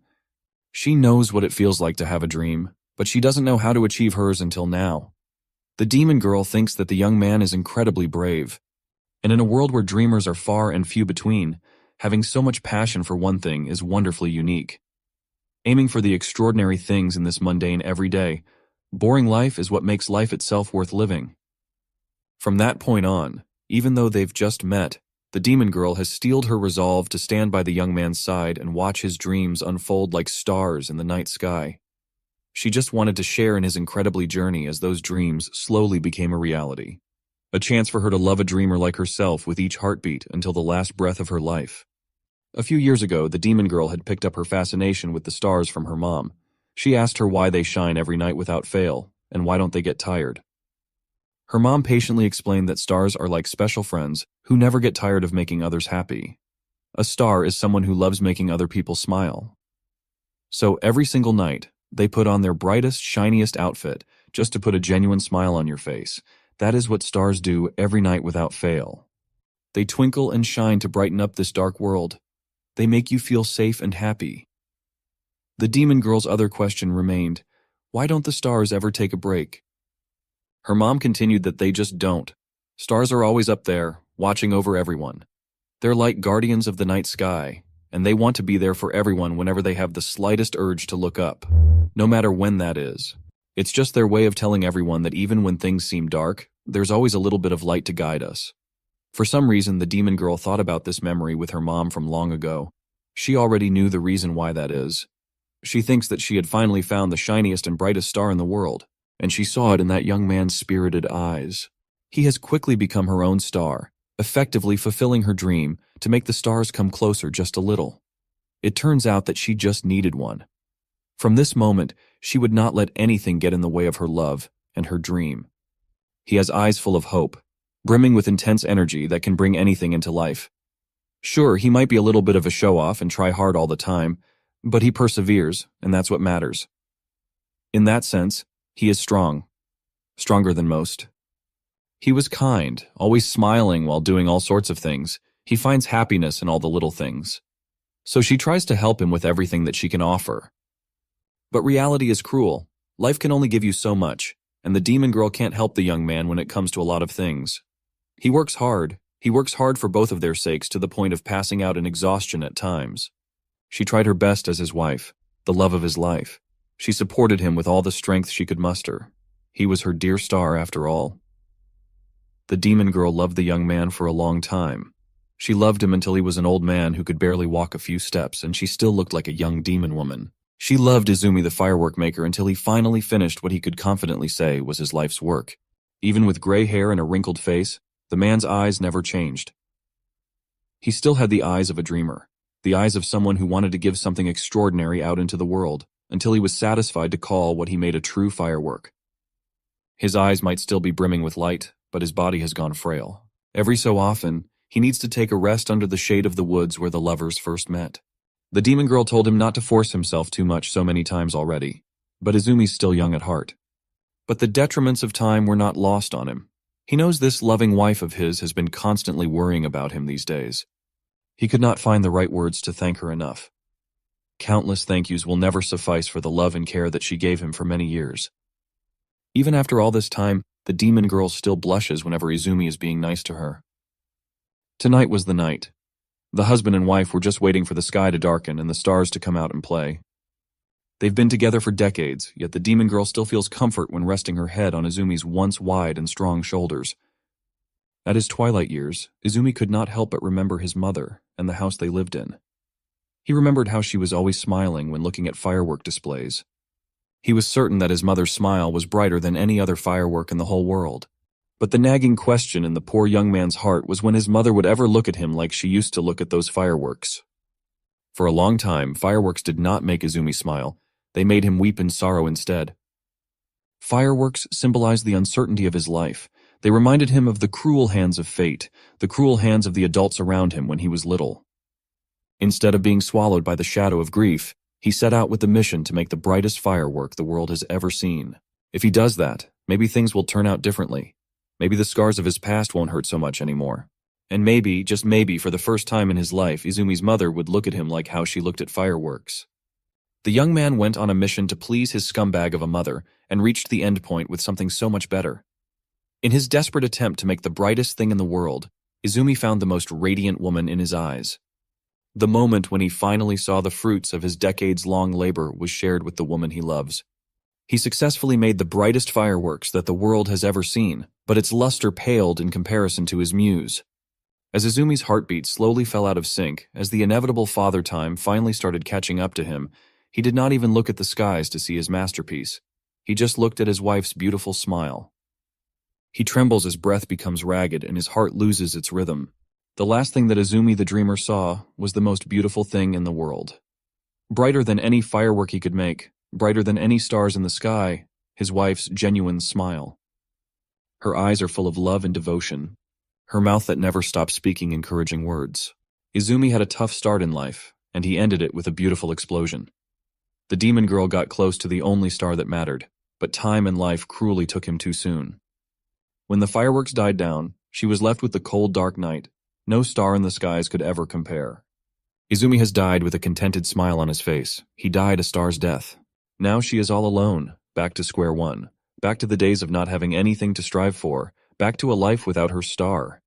She knows what it feels like to have a dream, but she doesn't know how to achieve hers until now. The demon girl thinks that the young man is incredibly brave. And in a world where dreamers are far and few between, having so much passion for one thing is wonderfully unique. Aiming for the extraordinary things in this mundane everyday, boring life is what makes life itself worth living. From that point on, even though they've just met, the demon girl has steeled her resolve to stand by the young man's side and watch his dreams unfold like stars in the night sky. She just wanted to share in his incredibly journey as those dreams slowly became a reality. A chance for her to love a dreamer like herself with each heartbeat until the last breath of her life. A few years ago, the demon girl had picked up her fascination with the stars from her mom. She asked her why they shine every night without fail, and why don't they get tired. Her mom patiently explained that stars are like special friends who never get tired of making others happy. A star is someone who loves making other people smile. So every single night, they put on their brightest, shiniest outfit just to put a genuine smile on your face. That is what stars do every night without fail. They twinkle and shine to brighten up this dark world. They make you feel safe and happy. The demon girl's other question remained, why don't the stars ever take a break? Her mom continued that they just don't. Stars are always up there, watching over everyone. They're like guardians of the night sky, and they want to be there for everyone whenever they have the slightest urge to look up, no matter when that is. It's just their way of telling everyone that even when things seem dark, there's always a little bit of light to guide us. For some reason, the demon girl thought about this memory with her mom from long ago. She already knew the reason why that is. She thinks that she had finally found the shiniest and brightest star in the world, and she saw it in that young man's spirited eyes. He has quickly become her own star, effectively fulfilling her dream to make the stars come closer just a little. It turns out that she just needed one. From this moment, she would not let anything get in the way of her love and her dream. He has eyes full of hope, brimming with intense energy that can bring anything into life. Sure, he might be a little bit of a show-off and try hard all the time, but he perseveres, and that's what matters. In that sense, he is strong, stronger than most. He was kind, always smiling while doing all sorts of things. He finds happiness in all the little things. So she tries to help him with everything that she can offer. But reality is cruel. Life can only give you so much, and the demon girl can't help the young man when it comes to a lot of things. He works hard. He works hard for both of their sakes to the point of passing out in exhaustion at times. She tried her best as his wife, the love of his life. She supported him with all the strength she could muster. He was her dear star after all. The demon girl loved the young man for a long time. She loved him until he was an old man who could barely walk a few steps, and she still looked like a young demon woman. She loved Izumi the firework maker until he finally finished what he could confidently say was his life's work. Even with gray hair and a wrinkled face, the man's eyes never changed. He still had the eyes of a dreamer, the eyes of someone who wanted to give something extraordinary out into the world, until he was satisfied to call what he made a true firework. His eyes might still be brimming with light, but his body has gone frail. Every so often, he needs to take a rest under the shade of the woods where the lovers first met. The demon girl told him not to force himself too much so many times already, but Izumi's still young at heart. But the detriments of time were not lost on him. He knows this loving wife of his has been constantly worrying about him these days. He could not find the right words to thank her enough. Countless thank yous will never suffice for the love and care that she gave him for many years. Even after all this time, the demon girl still blushes whenever Izumi is being nice to her. Tonight was the night. The husband and wife were just waiting for the sky to darken and the stars to come out and play. They've been together for decades, yet the demon girl still feels comfort when resting her head on Izumi's once wide and strong shoulders. At his twilight years, Izumi could not help but remember his mother and the house they lived in. He remembered how she was always smiling when looking at firework displays. He was certain that his mother's smile was brighter than any other firework in the whole world. But the nagging question in the poor young man's heart was when his mother would ever look at him like she used to look at those fireworks. For a long time, fireworks did not make Izumi smile. They made him weep in sorrow instead. Fireworks symbolized the uncertainty of his life. They reminded him of the cruel hands of fate, the cruel hands of the adults around him when he was little. Instead of being swallowed by the shadow of grief, he set out with the mission to make the brightest firework the world has ever seen. If he does that, maybe things will turn out differently. Maybe the scars of his past won't hurt so much anymore. And maybe, just maybe, for the first time in his life, Izumi's mother would look at him like how she looked at fireworks. The young man went on a mission to please his scumbag of a mother and reached the end point with something so much better. In his desperate attempt to make the brightest thing in the world, Izumi found the most radiant woman in his eyes. The moment when he finally saw the fruits of his decades-long labor was shared with the woman he loves. He successfully made the brightest fireworks that the world has ever seen, but its luster paled in comparison to his muse. As Izumi's heartbeat slowly fell out of sync, as the inevitable father time finally started catching up to him, he did not even look at the skies to see his masterpiece. He just looked at his wife's beautiful smile. He trembles as breath becomes ragged and his heart loses its rhythm. The last thing that Izumi the dreamer saw was the most beautiful thing in the world. Brighter than any firework he could make, brighter than any stars in the sky, his wife's genuine smile. Her eyes are full of love and devotion, her mouth that never stops speaking encouraging words. Izumi had a tough start in life, and he ended it with a beautiful explosion. The demon girl got close to the only star that mattered, but time and life cruelly took him too soon. When the fireworks died down, she was left with the cold, dark night. No star in the skies could ever compare. Izumi has died with a contented smile on his face. He died a star's death. Now she is all alone, back to square one, back to the days of not having anything to strive for, back to a life without her star.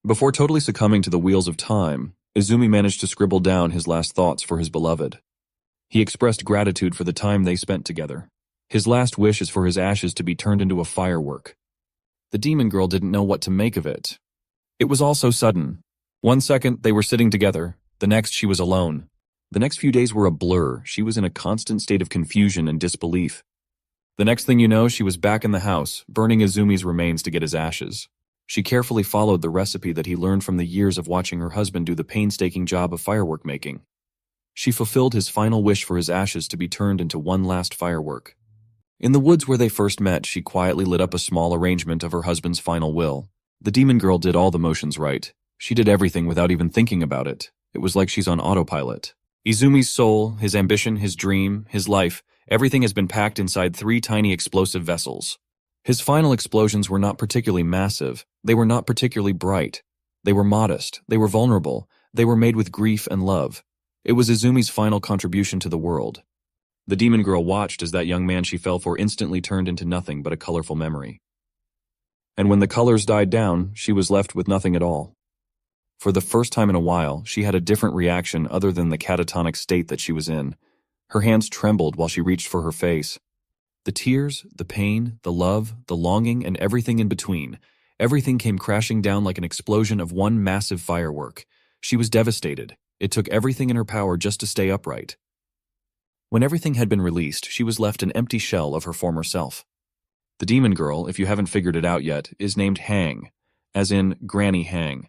Before totally succumbing to the wheels of time, Izumi managed to scribble down his last thoughts for his beloved. He expressed gratitude for the time they spent together. His last wish is for his ashes to be turned into a firework. The demon girl didn't know what to make of it. It was all so sudden. One second, they were sitting together. The next, she was alone. The next few days were a blur. She was in a constant state of confusion and disbelief. The next thing you know, she was back in the house, burning Izumi's remains to get his ashes. She carefully followed the recipe that he learned from the years of watching her husband do the painstaking job of firework making. She fulfilled his final wish for his ashes to be turned into one last firework. In the woods where they first met, she quietly lit up a small arrangement of her husband's final will. The demon girl did all the motions right. She did everything without even thinking about it. It was like she's on autopilot. Izumi's soul, his ambition, his dream, his life, everything has been packed inside 3 tiny explosive vessels. His final explosions were not particularly massive. They were not particularly bright. They were modest. They were vulnerable. They were made with grief and love. It was Izumi's final contribution to the world. The demon girl watched as that young man she fell for instantly turned into nothing but a colorful memory. And when the colors died down, she was left with nothing at all. For the first time in a while, she had a different reaction other than the catatonic state that she was in. Her hands trembled while she reached for her face. The tears, the pain, the love, the longing, and everything in between, everything came crashing down like an explosion of one massive firework. She was devastated. It took everything in her power just to stay upright. When everything had been released, she was left an empty shell of her former self. The demon girl, if you haven't figured it out yet, is named Hang, as in Granny Hang.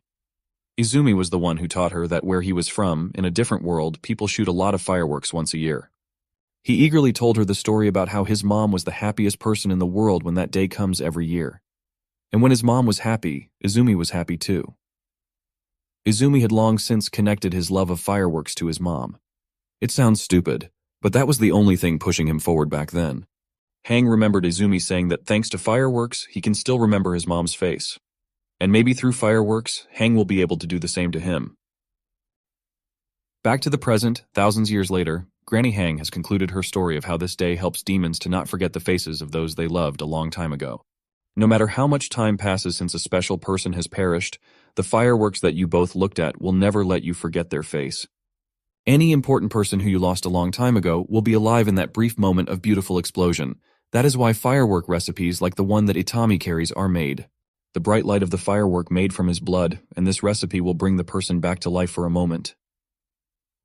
Izumi was the one who taught her that where he was from, in a different world, people shoot a lot of fireworks once a year. He eagerly told her the story about how his mom was the happiest person in the world when that day comes every year. And when his mom was happy, Izumi was happy too. Izumi had long since connected his love of fireworks to his mom. It sounds stupid, but that was the only thing pushing him forward back then. Hang remembered Izumi saying that thanks to fireworks, he can still remember his mom's face. And maybe through fireworks, Hang will be able to do the same to him. Back to the present, thousands years later, Granny Hang has concluded her story of how this day helps demons to not forget the faces of those they loved a long time ago. No matter how much time passes since a special person has perished, the fireworks that you both looked at will never let you forget their face. Any important person who you lost a long time ago will be alive in that brief moment of beautiful explosion. That is why firework recipes like the one that Itami carries are made. The bright light of the firework made from his blood, and this recipe will bring the person back to life for a moment.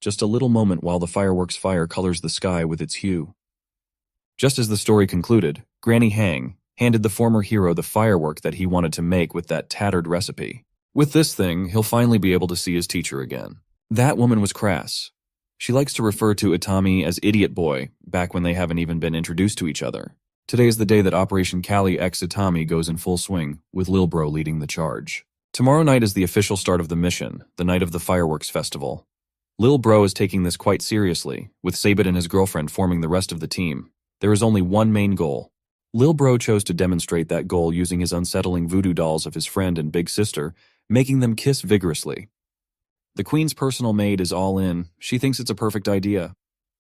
Just a little moment while the fireworks' fire colors the sky with its hue. Just as the story concluded, Granny Hang, handed the former hero the firework that he wanted to make with that tattered recipe. With this thing, he'll finally be able to see his teacher again. That woman was crass. She likes to refer to Itami as Idiot Boy, back when they haven't even been introduced to each other. Today is the day that Operation Kali X Itami goes in full swing, with Lil Bro leading the charge. Tomorrow night is the official start of the mission, the night of the fireworks festival. Lil Bro is taking this quite seriously, with Sabit and his girlfriend forming the rest of the team. There is only one main goal. Lil Bro chose to demonstrate that goal using his unsettling voodoo dolls of his friend and big sister, making them kiss vigorously. The Queen's personal maid is all in. She thinks it's a perfect idea.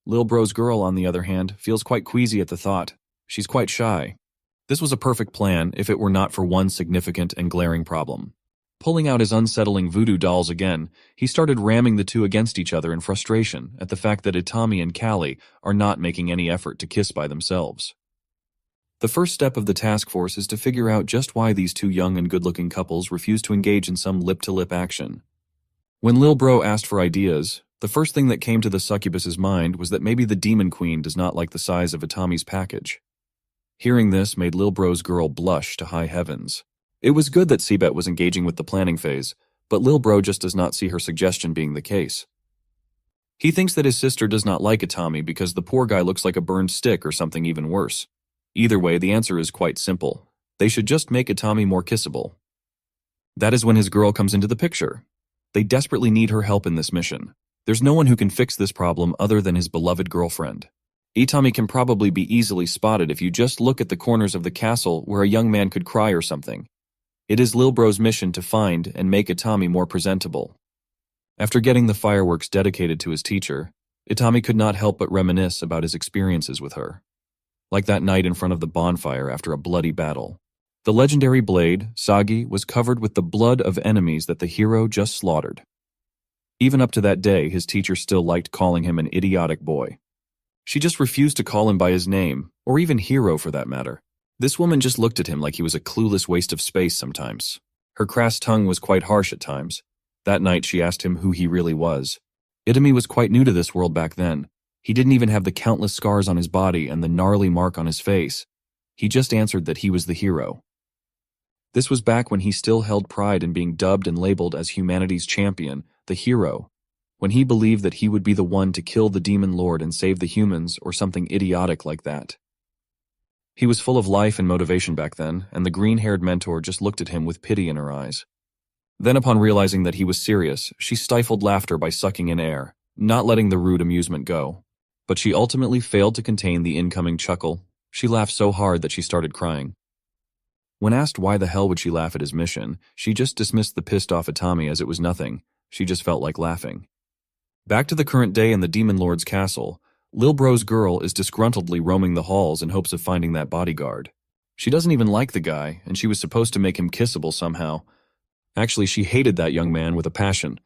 Lil Bro's girl, on the other hand, feels quite queasy at the thought. She's quite shy. This was a perfect plan if it were not for one significant and glaring problem. Pulling out his unsettling voodoo dolls again, he started ramming the two against each other in frustration at the fact that Itami and Kali are not making any effort to kiss by themselves. The first step of the task force is to figure out just why these two young and good-looking couples refuse to engage in some lip-to-lip action. When Lil Bro asked for ideas, the first thing that came to the succubus's mind was that maybe the Demon Queen does not like the size of Itami's package. Hearing this made Lil Bro's girl blush to high heavens. It was good that Seabet was engaging with the planning phase, but Lil Bro just does not see her suggestion being the case. He thinks that his sister does not like Itami because the poor guy looks like a burned stick or something even worse. Either way, the answer is quite simple. They should just make Itami more kissable. That is when his girl comes into the picture. They desperately need her help in this mission. There's no one who can fix this problem other than his beloved girlfriend. Itami can probably be easily spotted if you just look at the corners of the castle where a young man could cry or something. It is Lil Bro's mission to find and make Itami more presentable. After getting the fireworks dedicated to his teacher, Itami could not help but reminisce about his experiences with her. Like that night in front of the bonfire after a bloody battle. The legendary blade, Sagi, was covered with the blood of enemies that the hero just slaughtered. Even up to that day, his teacher still liked calling him an idiotic boy. She just refused to call him by his name, or even hero for that matter. This woman just looked at him like he was a clueless waste of space sometimes. Her crass tongue was quite harsh at times. That night she asked him who he really was. Itami was quite new to this world back then. He didn't even have the countless scars on his body and the gnarly mark on his face. He just answered that he was the hero. This was back when he still held pride in being dubbed and labeled as humanity's champion, the hero, when he believed that he would be the one to kill the demon lord and save the humans or something idiotic like that. He was full of life and motivation back then, and the green-haired mentor just looked at him with pity in her eyes. Then upon realizing that he was serious, she stifled laughter by sucking in air, not letting the rude amusement go. But she ultimately failed to contain the incoming chuckle. She laughed so hard that she started crying. When asked why the hell would she laugh at his mission, she just dismissed the pissed-off Itami as it was nothing. She just felt like laughing. Back to the current day in the Demon Lord's castle, Lil Bro's girl is disgruntledly roaming the halls in hopes of finding that bodyguard. She doesn't even like the guy, and she was supposed to make him kissable somehow. Actually, she hated that young man with a passion.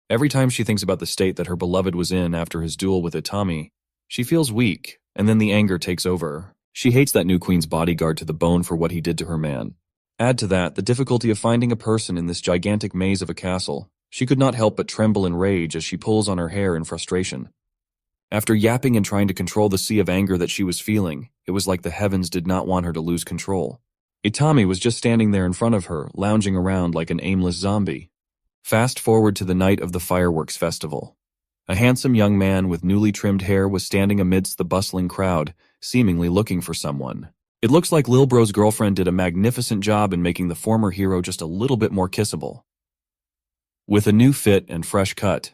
Every time she thinks about the state that her beloved was in after his duel with Itami, she feels weak, and then the anger takes over. She hates that new queen's bodyguard to the bone for what he did to her man. Add to that the difficulty of finding a person in this gigantic maze of a castle. She could not help but tremble in rage as she pulls on her hair in frustration. After yapping and trying to control the sea of anger that she was feeling, it was like the heavens did not want her to lose control. Itami was just standing there in front of her, lounging around like an aimless zombie. Fast forward to the night of the fireworks festival. A handsome young man with newly trimmed hair was standing amidst the bustling crowd, seemingly looking for someone. It looks like Lil Bro's girlfriend did a magnificent job in making the former hero just a little bit more kissable. With a new fit and fresh cut,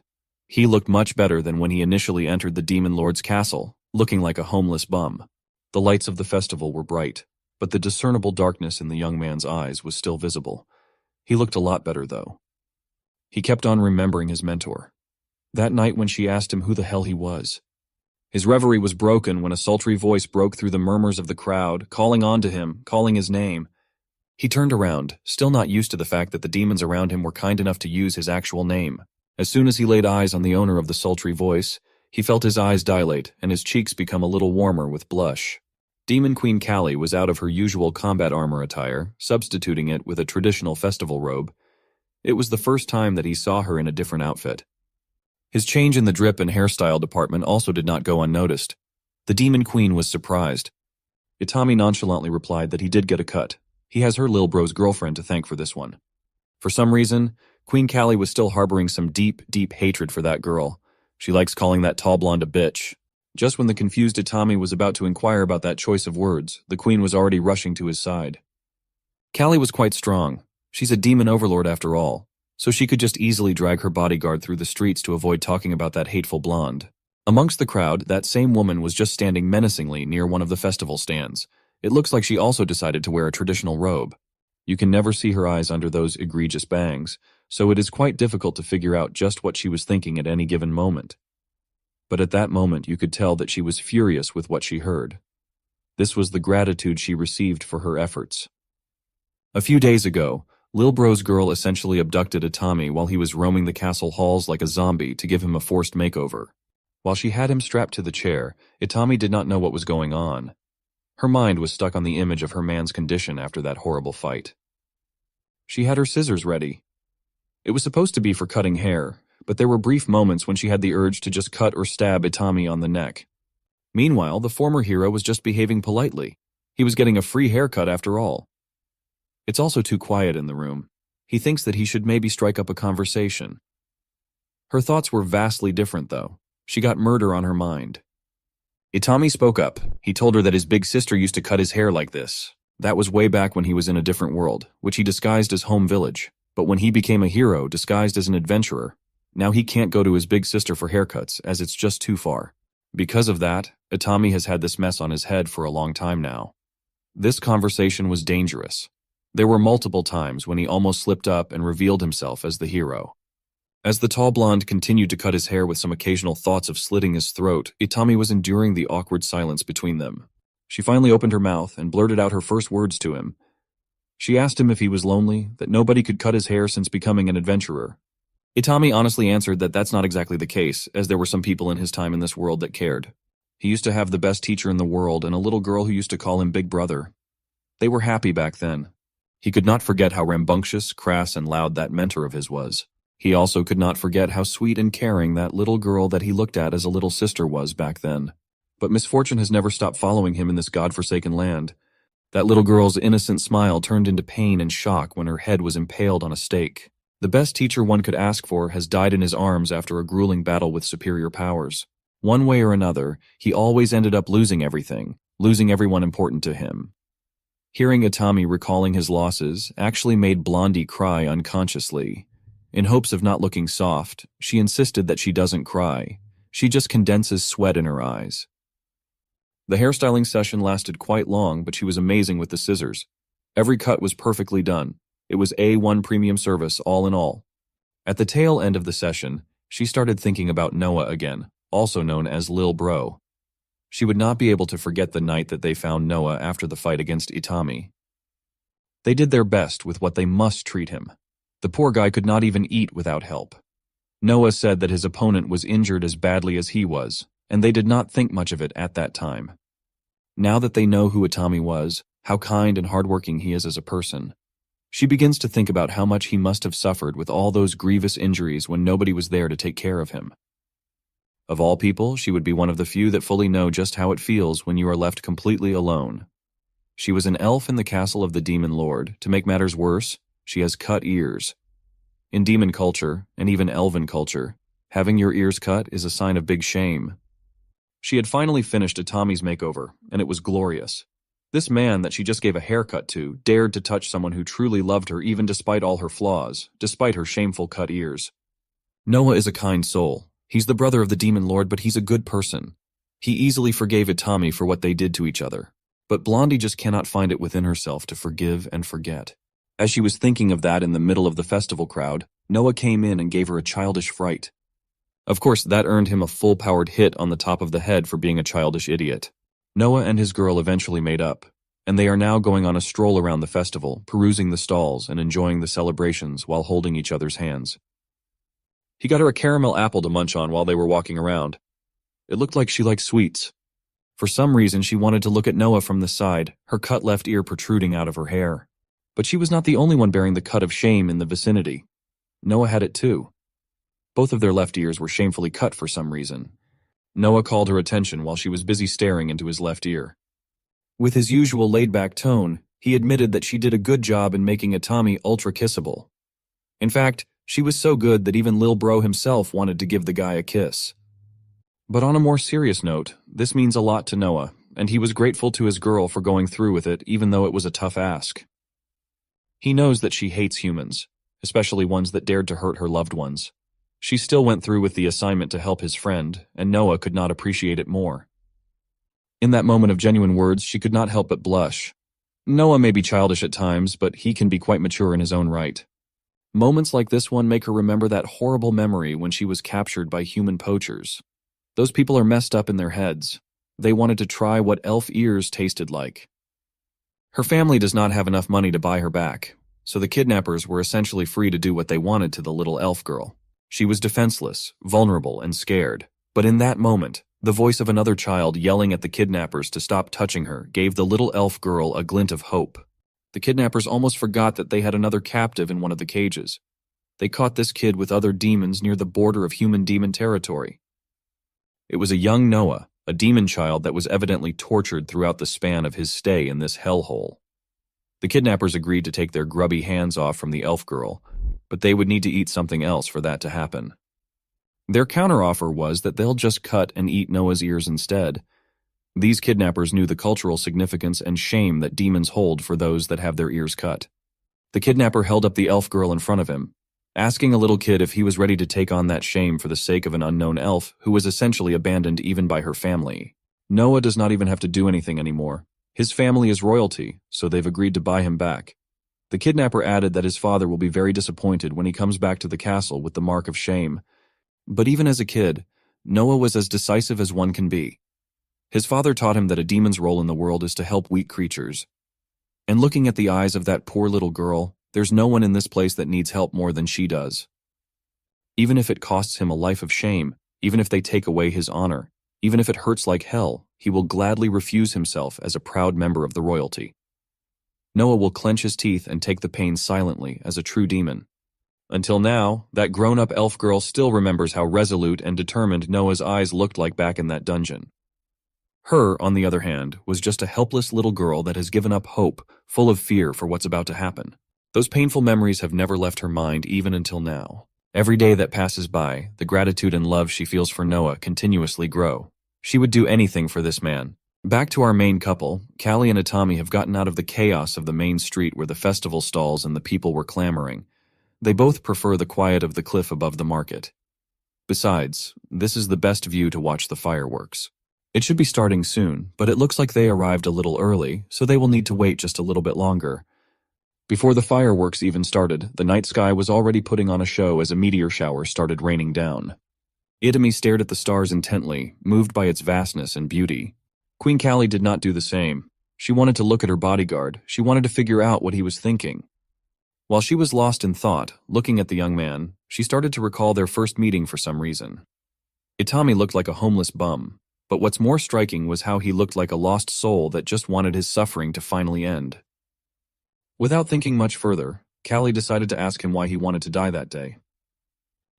he looked much better than when he initially entered the Demon Lord's castle, looking like a homeless bum. The lights of the festival were bright, but the discernible darkness in the young man's eyes was still visible. He looked a lot better, though. He kept on remembering his mentor. That night when she asked him who the hell he was. His reverie was broken when a sultry voice broke through the murmurs of the crowd, calling on to him, calling his name. He turned around, still not used to the fact that the demons around him were kind enough to use his actual name. As soon as he laid eyes on the owner of the sultry voice, he felt his eyes dilate and his cheeks become a little warmer with blush. Demon Queen Kali was out of her usual combat armor attire, substituting it with a traditional festival robe. It was the first time that he saw her in a different outfit. His change in the drip and hairstyle department also did not go unnoticed. The Demon Queen was surprised. Itami nonchalantly replied that he did get a cut. He has her lil bro's girlfriend to thank for this one. For some reason, Queen Callie was still harboring some deep, deep hatred for that girl. She likes calling that tall blonde a bitch. Just when the confused Itami was about to inquire about that choice of words, the queen was already rushing to his side. Callie was quite strong. She's a demon overlord after all, so she could just easily drag her bodyguard through the streets to avoid talking about that hateful blonde. Amongst the crowd, that same woman was just standing menacingly near one of the festival stands. It looks like she also decided to wear a traditional robe. You can never see her eyes under those egregious bangs, so it is quite difficult to figure out just what she was thinking at any given moment. But at that moment you could tell that she was furious with what she heard. This was the gratitude she received for her efforts. A few days ago, Lil Bro's girl essentially abducted Itami while he was roaming the castle halls like a zombie to give him a forced makeover. While she had him strapped to the chair, Itami did not know what was going on. Her mind was stuck on the image of her man's condition after that horrible fight. She had her scissors ready. It was supposed to be for cutting hair, but there were brief moments when she had the urge to just cut or stab Itami on the neck. Meanwhile, the former hero was just behaving politely. He was getting a free haircut after all. It's also too quiet in the room. He thinks that he should maybe strike up a conversation. Her thoughts were vastly different, though. She got murder on her mind. Itami spoke up. He told her that his big sister used to cut his hair like this. That was way back when he was in a different world, which he disguised as home village. But when he became a hero, disguised as an adventurer, now he can't go to his big sister for haircuts, as it's just too far. Because of that, Itami has had this mess on his head for a long time now. This conversation was dangerous. There were multiple times when he almost slipped up and revealed himself as the hero. As the tall blonde continued to cut his hair with some occasional thoughts of slitting his throat, Itami was enduring the awkward silence between them. She finally opened her mouth and blurted out her first words to him. She asked him if he was lonely, that nobody could cut his hair since becoming an adventurer. Itami honestly answered that that's not exactly the case, as there were some people in his time in this world that cared. He used to have the best teacher in the world and a little girl who used to call him Big Brother. They were happy back then. He could not forget how rambunctious, crass, and loud that mentor of his was. He also could not forget how sweet and caring that little girl that he looked at as a little sister was back then. But misfortune has never stopped following him in this godforsaken land. That little girl's innocent smile turned into pain and shock when her head was impaled on a stake. The best teacher one could ask for has died in his arms after a grueling battle with superior powers. One way or another, he always ended up losing everything, losing everyone important to him. Hearing Itami recalling his losses actually made Blondie cry unconsciously. In hopes of not looking soft, she insisted that she doesn't cry. She just condenses sweat in her eyes. The hairstyling session lasted quite long, but she was amazing with the scissors. Every cut was perfectly done. It was A1 premium service all in all. At the tail end of the session, she started thinking about Noah again, also known as Lil Bro. She would not be able to forget the night that they found Noah after the fight against Itami. They did their best with what they must treat him. The poor guy could not even eat without help. Noah said that his opponent was injured as badly as he was, and they did not think much of it at that time. Now that they know who Itami was, how kind and hardworking he is as a person, she begins to think about how much he must have suffered with all those grievous injuries when nobody was there to take care of him. Of all people, she would be one of the few that fully know just how it feels when you are left completely alone. She was an elf in the castle of the demon lord. To make matters worse, she has cut ears. In demon culture, and even elven culture, having your ears cut is a sign of big shame. She had finally finished Itami's makeover, and it was glorious. This man that she just gave a haircut to dared to touch someone who truly loved her even despite all her flaws, despite her shameful cut ears. Noah is a kind soul. He's the brother of the demon lord, but he's a good person. He easily forgave Itami for what they did to each other. But Blondie just cannot find it within herself to forgive and forget. As she was thinking of that in the middle of the festival crowd, Noah came in and gave her a childish fright. Of course, that earned him a full-powered hit on the top of the head for being a childish idiot. Noah and his girl eventually made up, and they are now going on a stroll around the festival, perusing the stalls and enjoying the celebrations while holding each other's hands. He got her a caramel apple to munch on while they were walking around. It looked like she liked sweets. For some reason, she wanted to look at Noah from the side, her cut left ear protruding out of her hair. But she was not the only one bearing the cut of shame in the vicinity. Noah had it too. Both of their left ears were shamefully cut for some reason. Noah called her attention while she was busy staring into his left ear. With his usual laid-back tone, he admitted that she did a good job in making Itami ultra-kissable. In fact, she was so good that even Lil Bro himself wanted to give the guy a kiss. But on a more serious note, this means a lot to Noah, and he was grateful to his girl for going through with it even though it was a tough ask. He knows that she hates humans, especially ones that dared to hurt her loved ones. She still went through with the assignment to help his friend, and Noah could not appreciate it more. In that moment of genuine words, she could not help but blush. Noah may be childish at times, but he can be quite mature in his own right. Moments like this one make her remember that horrible memory when she was captured by human poachers. Those people are messed up in their heads. They wanted to try what elf ears tasted like. Her family does not have enough money to buy her back, so the kidnappers were essentially free to do what they wanted to the little elf girl. She was defenseless, vulnerable, and scared. But in that moment, the voice of another child yelling at the kidnappers to stop touching her gave the little elf girl a glint of hope. The kidnappers almost forgot that they had another captive in one of the cages. They caught this kid with other demons near the border of human-demon territory. It was a young Noah, a demon child that was evidently tortured throughout the span of his stay in this hellhole. The kidnappers agreed to take their grubby hands off from the elf girl, but they would need to eat something else for that to happen. Their counteroffer was that they'll just cut and eat Noah's ears instead. These kidnappers knew the cultural significance and shame that demons hold for those that have their ears cut. The kidnapper held up the elf girl in front of him, asking a little kid if he was ready to take on that shame for the sake of an unknown elf who was essentially abandoned even by her family. Noah does not even have to do anything anymore. His family is royalty, so they've agreed to buy him back. The kidnapper added that his father will be very disappointed when he comes back to the castle with the mark of shame. But even as a kid, Noah was as decisive as one can be. His father taught him that a demon's role in the world is to help weak creatures. And looking at the eyes of that poor little girl, there's no one in this place that needs help more than she does. Even if it costs him a life of shame, even if they take away his honor, even if it hurts like hell, he will gladly refuse himself as a proud member of the royalty. Noah will clench his teeth and take the pain silently as a true demon. Until now, that grown-up elf girl still remembers how resolute and determined Noah's eyes looked like back in that dungeon. Her, on the other hand, was just a helpless little girl that has given up hope, full of fear for what's about to happen. Those painful memories have never left her mind even until now. Every day that passes by, the gratitude and love she feels for Noah continuously grow. She would do anything for this man. Back to our main couple, Callie and Itami have gotten out of the chaos of the main street where the festival stalls and the people were clamoring. They both prefer the quiet of the cliff above the market. Besides, this is the best view to watch the fireworks. It should be starting soon, but it looks like they arrived a little early, so they will need to wait just a little bit longer. Before the fireworks even started, the night sky was already putting on a show as a meteor shower started raining down. Itami stared at the stars intently, moved by its vastness and beauty. Queen Callie did not do the same. She wanted to look at her bodyguard. She wanted to figure out what he was thinking. While she was lost in thought, looking at the young man, she started to recall their first meeting for some reason. Itami looked like a homeless bum, but what's more striking was how he looked like a lost soul that just wanted his suffering to finally end. Without thinking much further, Callie decided to ask him why he wanted to die that day.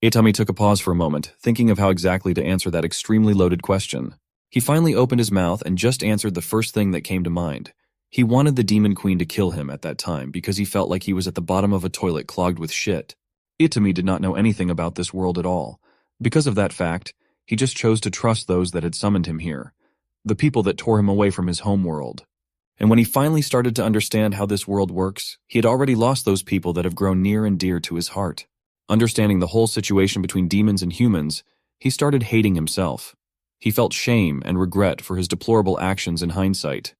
Itami took a pause for a moment, thinking of how exactly to answer that extremely loaded question. He finally opened his mouth and just answered the first thing that came to mind. He wanted the Demon Queen to kill him at that time because he felt like he was at the bottom of a toilet clogged with shit. Itami did not know anything about this world at all. Because of that fact, he just chose to trust those that had summoned him here, the people that tore him away from his home world. And when he finally started to understand how this world works, he had already lost those people that have grown near and dear to his heart. Understanding the whole situation between demons and humans, he started hating himself. He felt shame and regret for his deplorable actions in hindsight.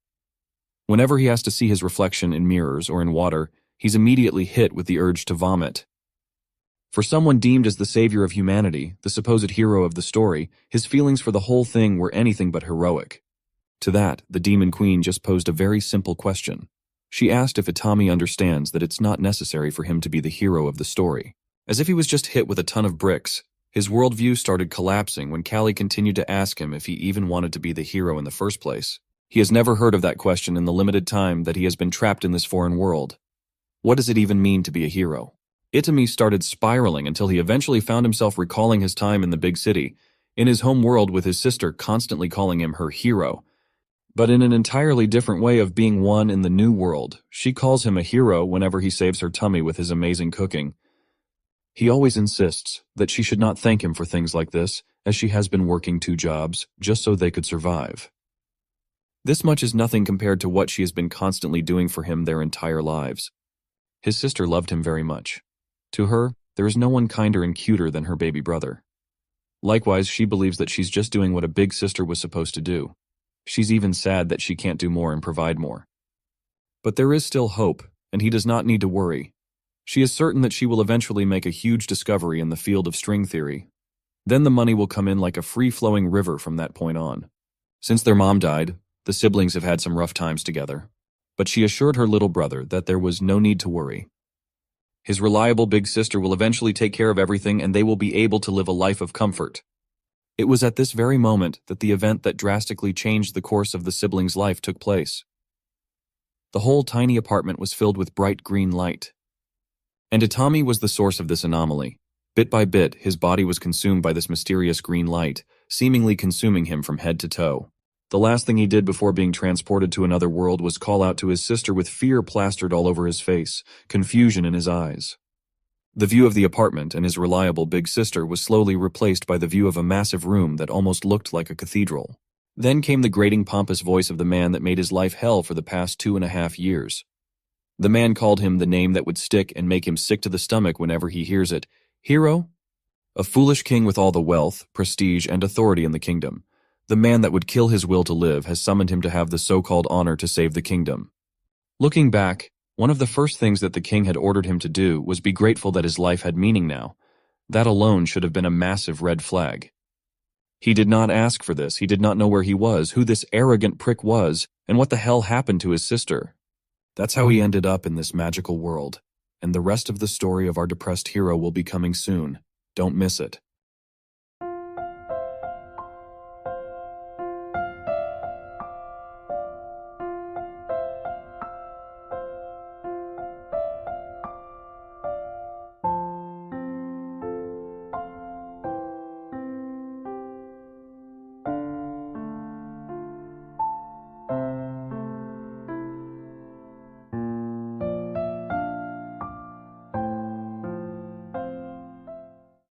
Whenever he has to see his reflection in mirrors or in water, he's immediately hit with the urge to vomit. For someone deemed as the savior of humanity, the supposed hero of the story, his feelings for the whole thing were anything but heroic. To that, the Demon Queen just posed a very simple question. She asked if Itami understands that it's not necessary for him to be the hero of the story. As if he was just hit with a ton of bricks, his worldview started collapsing when Callie continued to ask him if he even wanted to be the hero in the first place. He has never heard of that question in the limited time that he has been trapped in this foreign world. What does it even mean to be a hero? Itami started spiraling until he eventually found himself recalling his time in the big city, in his home world with his sister constantly calling him her hero. but in an entirely different way of being one in the new world. She calls him a hero whenever he saves her tummy with his amazing cooking. He always insists that she should not thank him for things like this, as she has been working 2 jobs just so they could survive. This much is nothing compared to what she has been constantly doing for him their entire lives. His sister loved him very much. To her, there is no one kinder and cuter than her baby brother. Likewise, she believes that she's just doing what a big sister was supposed to do. She's even sad that she can't do more and provide more. But there is still hope, and he does not need to worry. She is certain that she will eventually make a huge discovery in the field of string theory. Then the money will come in like a free-flowing river from that point on. Since their mom died, the siblings have had some rough times together. But she assured her little brother that there was no need to worry. His reliable big sister will eventually take care of everything and they will be able to live a life of comfort. It was at this very moment that the event that drastically changed the course of the siblings' life took place. The whole tiny apartment was filled with bright green light. And Itami was the source of this anomaly. Bit by bit, his body was consumed by this mysterious green light, seemingly consuming him from head to toe. The last thing he did before being transported to another world was call out to his sister with fear plastered all over his face, confusion in his eyes. The view of the apartment and his reliable big sister was slowly replaced by the view of a massive room that almost looked like a cathedral. Then came the grating pompous voice of the man that made his life hell for the past 2.5 years. The man called him the name that would stick and make him sick to the stomach whenever he hears it. Hero? A foolish king with all the wealth, prestige, and authority in the kingdom. The man that would kill his will to live has summoned him to have the so-called honor to save the kingdom. Looking back, one of the first things that the king had ordered him to do was be grateful that his life had meaning now. That alone should have been a massive red flag. He did not ask for this, he did not know where he was, who this arrogant prick was, and what the hell happened to his sister. That's how he ended up in this magical world, and the rest of the story of our depressed hero will be coming soon. Don't miss it.